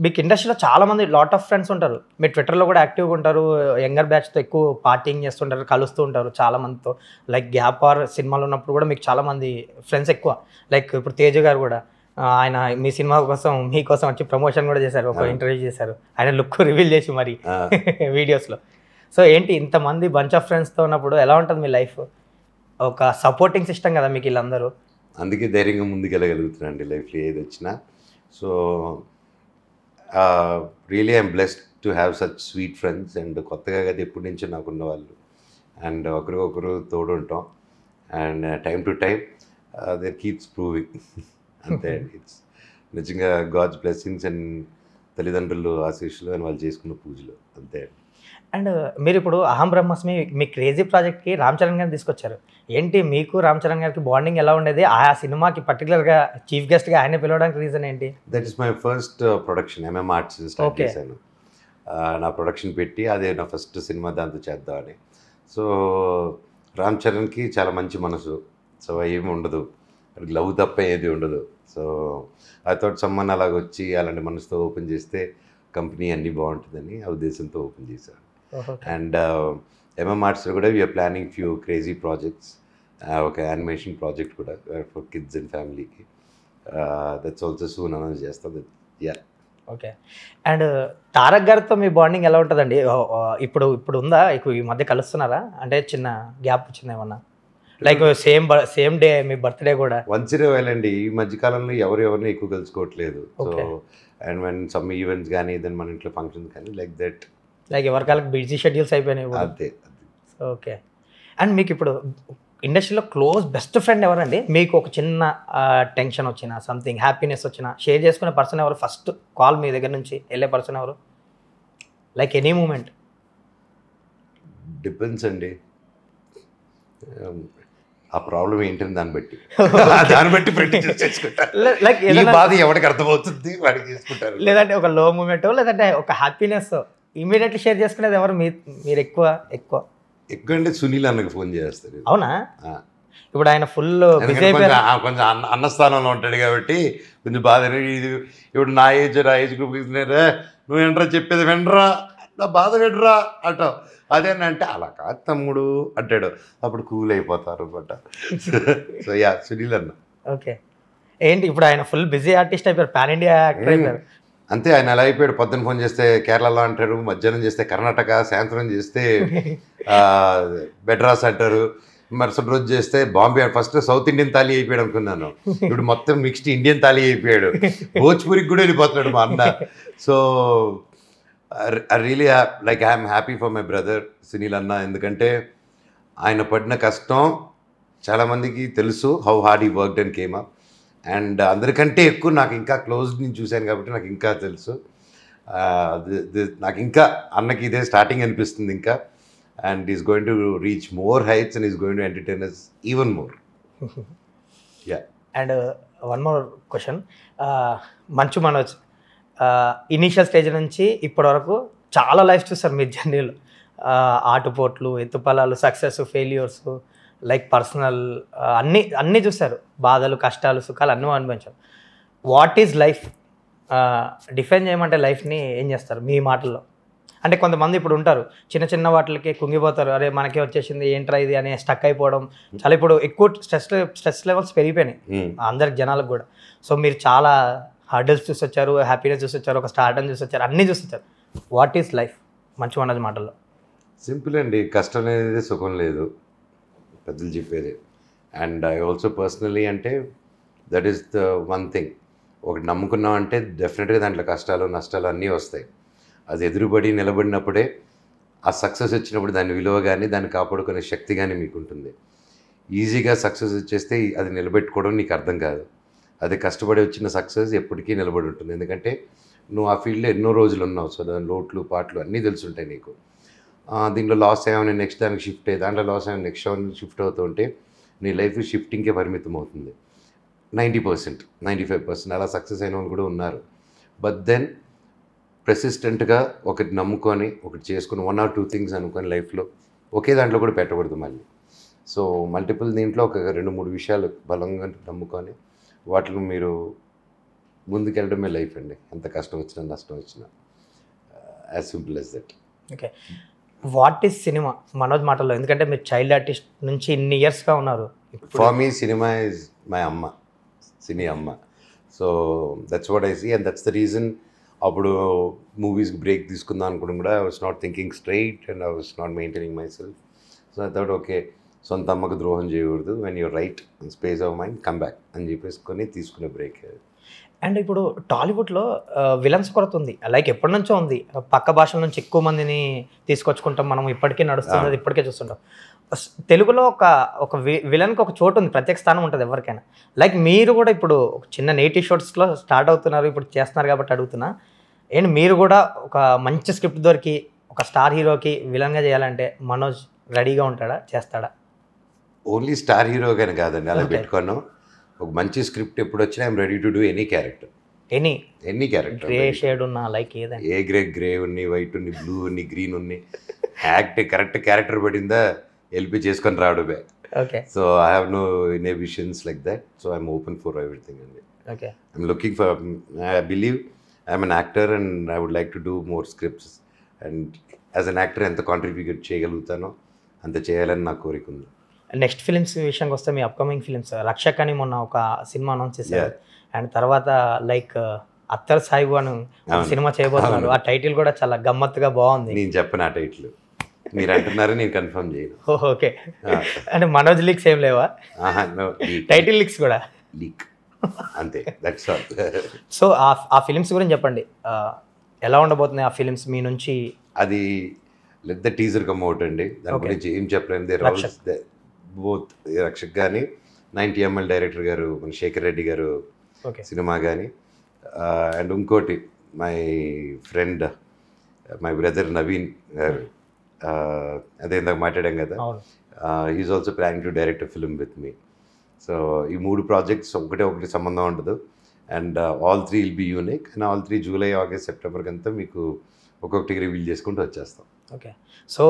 మీకు ఇండస్ట్రీలో చాలా మంది లాట్ ఆఫ్ ఫ్రెండ్స్ ఉంటారు, మీరు ట్విట్టర్లో కూడా యాక్టివ్గా ఉంటారు, యంగర్ బ్యాచ్తో ఎక్కువ పార్టీయింగ్ చేస్తుంటారు, కలుస్తూ ఉంటారు చాలా మందితో. లైక్ గ్యాప్ ఆర్ సినిమాలు ఉన్నప్పుడు కూడా మీకు చాలా మంది ఫ్రెండ్స్ ఎక్కువ. లైక్ ఇప్పుడు తేజ గారు కూడా ఆయన మీ సినిమా కోసం మీకోసం వచ్చి ప్రమోషన్ కూడా చేశారు, ఒక ఇంటర్వ్యూ చేశారు, ఆయన లుక్ రివీల్ చేసి మరి వీడియోస్లో. సో ఏంటి ఇంతమంది బంచ్ ఆఫ్ ఫ్రెండ్స్తో ఉన్నప్పుడు ఎలా ఉంటుంది మీ లైఫ్? ఒక సపోర్టింగ్ సిస్టమ్ కదా మీకు వీళ్ళందరూ. అందుకే ధైర్యంగా ముందుకెళ్ళగలుగుతున్నాను అండి లైఫ్లో ఏది వచ్చినా. So really I'm blessed to have such sweet friends. And కొత్తగా కదా ఎప్పటి నుంచో నాకున్న వాళ్ళు, అండ్ ఒకరికొకరు తోడు ఉంటాం. And time to time there keeps proving. అంతే అండి. ఇట్స్ నిజంగా గాడ్స్ బ్లెస్సింగ్స్ అండ్ తల్లిదండ్రులు ఆశీస్సులు అని వాళ్ళు చేసుకున్న పూజలు. అంతే అండి. అండ్ మీరు ఇప్పుడు అహం బ్రహ్మాస్మి మీ క్రేజీ ప్రాజెక్ట్కి రామ్ చరణ్ గారిని తీసుకొచ్చారు. ఏంటి మీకు రామ్ చరణ్ గారికి బాండింగ్ ఎలా ఉండేది? ఆ సినిమాకి పర్టికులర్గా చీఫ్ గెస్ట్గా ఆయన పిలవడానికి రీజన్ ఏంటి? That is my first production. MM arts start చేశాను. నా ప్రొడక్షన్ పెట్టి అదే నా ఫస్ట్ సినిమా, దాంతో చేద్దామని. సో రామ్ చరణ్కి చాలా మంచి మనసు. సో ఏమి ఉండదు, లవ్ తప్ప ఏది ఉండదు. సో ఐ థాట్ సమ్మన్ అలాగ వచ్చి అలాంటి మనసుతో ఓపెన్ చేస్తే కంపెనీ అన్నీ బాగుంటుందని ఆ ఉద్దేశంతో ఓపెన్ చేశాను. అండ్ ఎంఎం ఆర్ట్స్లో కూడా we're planning few crazy projects. ఒక యానిమేషన్ ప్రాజెక్ట్ కూడా ఫర్ కిడ్స్ అండ్ ఫ్యామిలీకి. దట్స్ ఆల్సో సూన్ అనౌన్స్ చేస్తాం. యా. ఓకే. అండ్ తారక్ గారితో మీ బాండింగ్ ఎలా ఉంటుందండి? ఇప్పుడు ఉందా? ఈ మధ్య కలుస్తున్నారా? అంటే చిన్న గ్యాప్ వచ్చింది ఏమన్నా? లైక్ సేమ్ డే మీ బర్త్డే కూడా. వన్స్ ఇన్ వెళ్ళండి. ఈ మధ్యకాలంలో ఎవరిని ఎక్కువ కలుసుకోవట్లేదు. So and one some events కానీ దెన్ మన ఇంట్లో ఫంక్షన్స్ కానీ లైక్ దట్, లైక్ ఎవరికాలకు బిజీ షెడ్యూల్స్ అయిపోయినాయి. అంతే. ఓకే. అండ్ మీకు ఇప్పుడు ఇండస్ట్రీలో క్లోజ్ బెస్ట్ ఫ్రెండ్ ఎవరండి? మీకు ఒక చిన్న టెన్షన్ వచ్చినా, సంథింగ్ హ్యాపీనెస్ వచ్చినా షేర్ చేసుకునే పర్సన్ ఎవరు? ఫస్ట్ కాల్ మీ దగ్గర నుంచి వెళ్ళే పర్సన్ ఎవరు? Like any moment. డిపెండ్స్ అండి. ఆ ప్రాబ్లం ఏంటని దాన్ని బట్టి ఫ్రెండ్ చేసుకుంటారు. లైక్ ఈ బాధ ఎవరికి అర్థమవుతుంది వాడికి చేసుకుంటారు. లేదంటే ఒక లో మూమెంట్, లేదంటే ఒక హ్యాపీనెస్ ఇమీడియట్లీ షేర్ చేసుకునేది ఎవరు? మీరు ఎక్కువ అంటే సునీల్ అన్నకి ఫోన్ చేస్తారు. అవునా? ఇప్పుడు ఆయన ఫుల్ బిజీ అయిపోయారు. కొంచెం అన్నస్థానంలో ఉంటాడు కాబట్టి కొంచెం బాధ. ఇప్పుడు నా ఏజ్ గ్రూప్ నువ్వు ఏంట్రా చెప్పేది వినరా, నా బాధ వినరా అంటావు. అదేనంటే అలా కాదు తమ్ముడు అంటాడు. అప్పుడు కూల్ అయిపోతారు అనమాట. సో యా, సునీల్ అన్న. ఓకే. ఏంటి ఇప్పుడు ఆయన ఫుల్ బిజీ ఆర్టిస్ట్ అయిపోయారు, పాన్ ఇండియా యాక్టర్ అయిపోయారు. అంతే. ఆయన ఎలా అయిపోయాడు, పొద్దున్న ఫోన్ చేస్తే కేరళలో అంటారు, మధ్యాహ్నం చేస్తే కర్ణాటక, సాయంత్రం చేస్తే మెడ్రాస్ అంటారు, మరుసటి రోజు చేస్తే Bombay. First south Indian thali అయిపోయాడు అనుకున్నాను, ఇప్పుడు మొత్తం మిక్స్డ్ ఇండియన్ థాలీ అయిపోయాడు. భోజ్పురికి కూడా వెళ్ళిపోతున్నాడు మా అన్న. So I really like I'm happy for my brother Sunil అన్న. ఎందుకంటే ఆయన పడిన కష్టం చాలామందికి తెలుసు, how hard he worked and came up. And అందరికంటే ఎక్కువ నాకు ఇంకా క్లోజ్ నుంచి చూశాను కాబట్టి నాకు ఇంకా తెలుసు. నాకు ఇంకా అన్నకి ఇదే స్టార్టింగ్ అనిపిస్తుంది ఇంకా. And is going to reach more heights and is going to entertain us even more. Yeah. And one more question. Manchu Manoj initial stage నుంచి ఇప్పటి వరకు చాలా లైఫ్ చూస్తారు మీ జర్నీలో. ఆటుపోట్లు, ఎత్తుపలాలు, సక్సెస్, ఫెయిల్యూర్స్, లైక్ పర్సనల్ అన్నీ చూస్తారు. బాధలు, కష్టాలు, సుఖాలు అన్నీ అనిపించారు. What is life? డిఫైన్ చేయమంటే లైఫ్ని ఏం చేస్తారు మీ మాటల్లో? అంటే కొంతమంది ఇప్పుడు ఉంటారు, చిన్న చిన్న వాటికి కుంగిపోతారు. అరే మనకే వచ్చేసింది ఏంట్రా ఇది అని స్టక్ అయిపోవడం. చాలా ఇప్పుడు ఎక్కువ స్ట్రెస్ లెవెల్స్ పెరిగిపోయినాయి అందరికి, జనాలకు కూడా. సో మీరు చాలా హర్డల్స్ చూసొచ్చారు, హ్యాపీనెస్ చూసొచ్చారు, ఒక స్టార్టం చూసొచ్చారు, అన్నీ చూసొచ్చారు. వాట్ ఈస్ లైఫ్ మంచి మనోజ్ మాటల్లో? సింపుల్ అండి. కష్టం అనేది సుఖం లేదు, పెద్దలు చెప్పేది. అండ్ ఐ ఆల్సో పర్సనలీ అంటే that is the one thing. ఒకటి నమ్ముకున్నాం అంటే డెఫినెట్గా దాంట్లో కష్టాలు నష్టాలు అన్నీ వస్తాయి. అది ఎదురుబడి నిలబడినప్పుడే ఆ సక్సెస్ వచ్చినప్పుడు దాని విలువ కానీ దాన్ని కాపాడుకునే శక్తి కానీ మీకు ఉంటుంది. ఈజీగా సక్సెస్ వచ్చేస్తే అది నిలబెట్టుకోవడం నీకు అర్థం కాదు. అది కష్టపడి వచ్చిన సక్సెస్ ఎప్పటికీ నిలబడి ఉంటుంది. ఎందుకంటే నువ్వు ఆ ఫీల్డ్లో ఎన్నో రోజులు ఉన్నావు. సో దాని లోట్లు పాటలు అన్నీ తెలుసుంటాయి నీకు. దీంట్లో లాస్ అయ్యామని నెక్స్ట్ దానికి షిఫ్ట్ అయ్యి, దాంట్లో లాస్ అయ్యామని నెక్స్ట్ షిఫ్ట్ అవుతూ ఉంటే నీ లైఫ్ షిఫ్టింగ్కే పరిమితం అవుతుంది. 90%, 95% అలా సక్సెస్ అయిన వాళ్ళు కూడా ఉన్నారు. బట్ దెన్ ప్రెసిస్టెంట్గా ఒకటి నమ్ముకొని ఒకటి చేసుకుని 1 or 2 థింగ్స్ అనుకొని లైఫ్లో ఒకే దాంట్లో కూడా పెట్టకూడదు మళ్ళీ. సో మల్టిపుల్ దీంట్లో ఒక 2-3 విషయాలు బలంగా నమ్ముకొని వాటిలో మీరు ముందుకెళ్ళడమే లైఫ్ అండి. ఎంత కష్టం వచ్చినా నష్టం వచ్చినా, as simple as that. Okay. What is cinema Manoj మాటల్లో? ఎందుకంటే మీరు చైల్డ్ ఆర్టిస్ట్ నుంచి ఇన్ని ఇయర్స్గా ఉన్నారు. For me cinema is my అమ్మ, సినీ అమ్మ. So that's what I see and that's the reason. అప్పుడు మూవీస్కి బ్రేక్ తీసుకుందాం అనుకోవడం కూడా I was not thinking straight and I was not maintaining myself. So I thought okay, సొంత అమ్మకు ద్రోహం చేయకూడదు, when your right space of mind come back అని చెప్పేసుకొని తీసుకునే బ్రేక్. అండ్ ఇప్పుడు టాలీవుడ్లో విలన్స్ కొరత ఉంది, లైక్ ఎప్పటి నుంచో ఉంది. పక్క భాషల నుంచి ఎక్కువ మందిని తీసుకొచ్చుకుంటాం మనం, ఇప్పటికీ నడుస్తుంది, అది ఇప్పటికే చూస్తుంటాం. తెలుగులో ఒక విలన్కి ఒక చోటు ఉంది, ప్రత్యేక స్థానం ఉంటుంది ఎవరికైనా. లైక్ మీరు కూడా ఇప్పుడు చిన్న నేటివ్ షోట్స్లో స్టార్ట్ అవుతున్నారు, ఇప్పుడు చేస్తున్నారు కాబట్టి అడుగుతున్నా. అండ్ మీరు కూడా ఒక మంచి స్క్రిప్ట్ దొరికి ఒక ఒక స్టార్ హీరోకి విలన్గా చేయాలంటే మనోజ్ రెడీగా ఉంటాడా, చేస్తాడా? ఓన్లీ స్టార్ హీరోగానే కాదండి అలా Okay. పెట్టుకోను. ఒక మంచి స్క్రిప్ట్ ఎప్పుడు వచ్చినా I'm ready to do any character. Any character. Grey shade ఉన్న లైక్ ఏదండి? ఏ గ్రే ఉన్ని, వైట్ ఉన్ని, బ్లూ ఉన్ని, గ్రీన్ ఉన్ని, కరెక్ట్ క్యారెక్టర్ పడిందా వెళ్ళి చేసుకొని రావడమే. Okay so I have no inhibitions like that. So I'm open for everything అండి. Okay I'm looking for, I believe I'm an actor and I would like to do more scripts. And as an actor ఎంత కాంట్రిబ్యూట్ చేయగలుగుతానో అంత చేయాలని నా కోరిక ఉంది. నెక్స్ట్ ఫిలిమ్స్ విషయానికి వస్తే మీ అప్కమింగ్ ఫిలిమ్స్, రక్షక్ అని మొన్న ఒక సినిమా అనౌన్స్ చేశారు. అండ్ తర్వాత లైక్ అత్తర్ సాయిబు అని ఒక సినిమా చేయబోతున్నారు. ఆ టైటిల్ కూడా చాలా గమ్మత్తుగా బాగుంది. నేను చెప్పను ఆ టైటిల్, మీరు అంటున్నారు, నేను కన్ఫర్మ్ చేయను. ఓకే అంటే మనోజ్ లీక్స్ ఏం లేవా? టైటిల్ లీక్స్ కూడా లీక్ అంతే, దట్స్ ఆల్. సో ఆ ఫిలిమ్స్ గురించి చెప్పండి, ఎలా ఉండబోతున్నాయి ఆ ఫిలిమ్స్ మీ నుంచి? అది let the teaser come out అండి, దాని గురించి ఏం చెప్పలేను. దే రోల్స్ బోత్, రక్షక్ కానీ 90 ml డైరెక్టర్ గారు మన శేఖర్ రెడ్డి గారు సినిమా కానీ, అండ్ ఇంకోటి my friend my brother Naveen garu, అదే ఇందాక మాట్లాడాం కదా, he's also planning to direct a film with me. So ఈ 3 ప్రాజెక్ట్స్ ఒకటి సంబంధం ఉండదు. And all 3 will be unique. And all 3 July, August, సెప్టెంబర్కి అంతా మీకు ఒక్కొక్కటి రివీల్ చేసుకుంటూ వచ్చేస్తాం. ఓకే. సో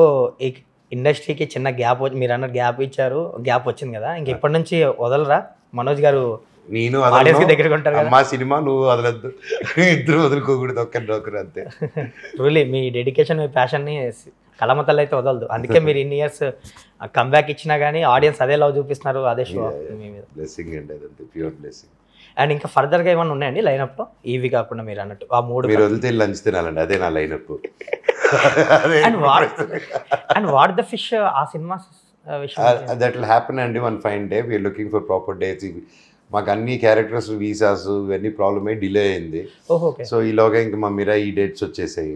ఈ ఇండస్ట్రీకి చిన్న గ్యాప్, మీరు అన్నట్టు గ్యాప్ ఇచ్చారు, గ్యాప్ వచ్చింది కదా, ఇంక ఇప్పటి నుంచి వదలరా మనోజ్ గారు? నేను దగ్గరగా ఉంటారు కదా, మా సినిమా నువ్వు వదలద్దు, ఇద్దరు వదులుకోకూడదు, ఒక్కరు అంతే. ట్రూలీ మీ డెడికేషన్, మీ ప్యాషన్ని కలమతల్లి అయితే వదలదు. అందుకే మీరు ఇన్ని ఇయర్స్ కంబ్యాక్ ఇచ్చినా కానీ ఆడియన్స్ అదే లవ్ చూపిస్తున్నారు, అదే షో మీ మీద. బ్లెస్సింగ్ అండి, అదంతే ప్యూర్ బ్లెస్సింగ్. అండ్ ఇంకా ఫర్దర్గా ఏమన్నా ఉన్నాయండి లైనప్లో ఇవి కాకుండా మీరు అన్నట్టు ఆ 3? మీరు వదిలితే లంచ్ తినాలండి, అదే నా lineup. And what the fish ఆ సినిమా దట్ విల్ హ్యాపెన్ అండి one fine day. We're looking for proper dates. మాకు అన్ని క్యారెక్టర్స్ వీసాస్ ఇవన్నీ ప్రాబ్లమ్ అయ్యి డిలే అయింది. సో ఈలోగా ఇంకా మా మీరా ఈ డేట్స్ వచ్చేసాయి.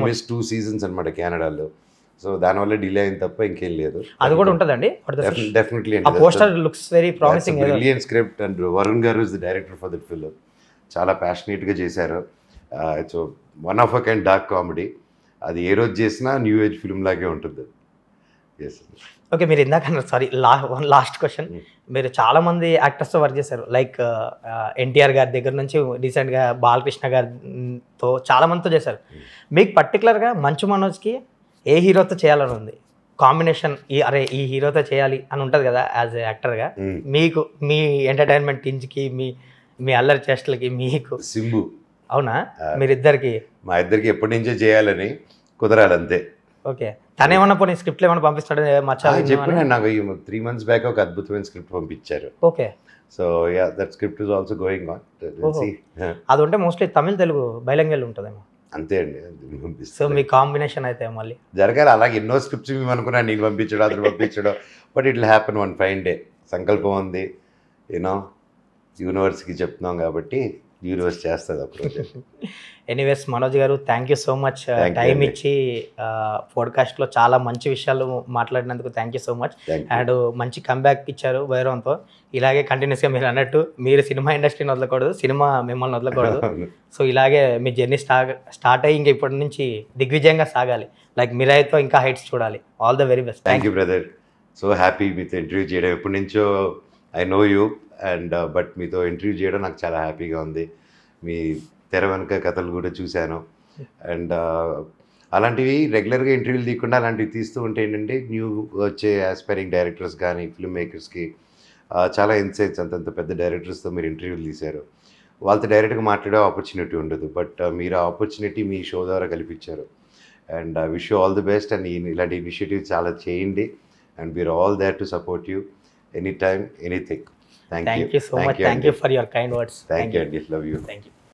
మిస్ 2 seasons అనమాట కెనడాలో. సో దానివల్ల డిలే అయింది తప్ప ఇంకేం లేదు. అది కూడా ఉంటుందండి definitely. Poster looks very promising. Brilliant script and Varun garu is the director for that film. చాలా ప్యాషనేట్గా చేశారు. It's one of a kind dark comedy. అది ఏ రోజు చేసినా న్యూ ఏజ్ ఫిల్మ్ లాగే ఉంటుంది. ఎస్. ఓకే, మీరు ఇందాక అన్నారు, సారీ లాస్ట్ క్వశ్చన్, మీరు చాలామంది యాక్టర్స్తో వర్క్ చేశారు, లైక్ ఎన్టీఆర్ గారి దగ్గర నుంచి రీసెంట్గా బాలకృష్ణ గారితో చాలామందితో చేశారు. మీకు పర్టికులర్గా మంచు మనోజ్కి ఏ హీరోతో చేయాలని ఉంది? కాంబినేషన్ ఈ హీరోతో చేయాలి అని ఉంటుంది కదా యాజ్ ఎ యాక్టర్గా, మీకు మీ ఎంటర్టైన్మెంట్ టింజ్కి, మీ అల్లరి చేష్టలకి మీకు? సింబు. అవునా? మీరిద్దరికి? మా ఇద్దరికి ఎప్పటి నుంచో చేయాలని, కుదరాలంతే. ఓకే. తనేమన్నా పోనీ స్క్రిప్ట్లు ఏమైనా పంపిస్తాడు? చెప్పిన నాకు 3 months బ్యాక్ ఒక అద్భుతమైన స్క్రిప్ట్ పంపించారు. Okay. So yeah, that script is also going on. అది ఉంటే మోస్ట్లీ తమిళ్, తెలుగు బైలింగ్వల్ ఉంటుందేమో. అంతే అండి. సో మీ కాంబినేషన్ అయితే మళ్ళీ జరగాలి. అలాగే ఎన్నో స్క్రిప్ట్స్ మేము అనుకున్నా, నేను పంపించడం, అతను పంపించడం, but it will happen one fine day. సంకల్పం ఉంది, యూనో, యూనివర్స్కి చెప్తున్నాం కాబట్టి యూనివర్స్ చేస్తుంది ఆ ప్రాజెక్ట్. ఎనీవేస్ మనోజ్ గారు, thank you so much time ఇచ్చి పోడ్కాస్ట్లో చాలా మంచి విషయాలు మాట్లాడినందుకు thank you so much. And మంచి కంబ్యాక్ ఇచ్చారు వైరంతో. ఇలాగే కంటిన్యూస్గా మీరు అన్నట్టు మీరు సినిమా ఇండస్ట్రీని వదలకూడదు, సినిమా మిమ్మల్ని వదలకూడదు. సో ఇలాగే మీ జర్నీ స్టార్ట్ అయ్యి ఇంకా ఇప్పటి నుంచి దిగ్విజయంగా సాగాలి. లైక్ మీరైతే ఇంకా హైట్స్ చూడాలి. All the very best. Thank you brother. So happy మీతో ఇంటర్వ్యూ చేయడం. ఎప్పటి నుంచో I know you and but మీతో ఇంటర్వ్యూ చేయడం నాకు చాలా హ్యాపీగా ఉంది. మీ తెర వెనుక కథలు కూడా చూశాను. అండ్ అలాంటివి రెగ్యులర్గా ఇంటర్వ్యూలు తీయకుండా అలాంటివి తీస్తూ ఉంటే ఏంటంటే న్యూ వచ్చే ఆస్పైరింగ్ డైరెక్టర్స్ కానీ ఫిల్మ్ మేకర్స్కి చాలా ఇన్సైట్స్, అంతంత పెద్ద డైరెక్టర్స్తో మీరు ఇంటర్వ్యూలు తీశారు. వాళ్ళతో డైరెక్ట్గా మాట్లాడే ఆపర్చునిటీ ఉండదు, బట్ మీరు ఆ ఆపర్చునిటీ మీ షో ద్వారా కల్పించారు. And wish you all the best. And ఇలాంటి ఇనిషియేటివ్ చాలా చేయండి. And we're all there to support you any time, anything. Thank you so much. Thank you for your kind words. Thank you. Love you. Thank you.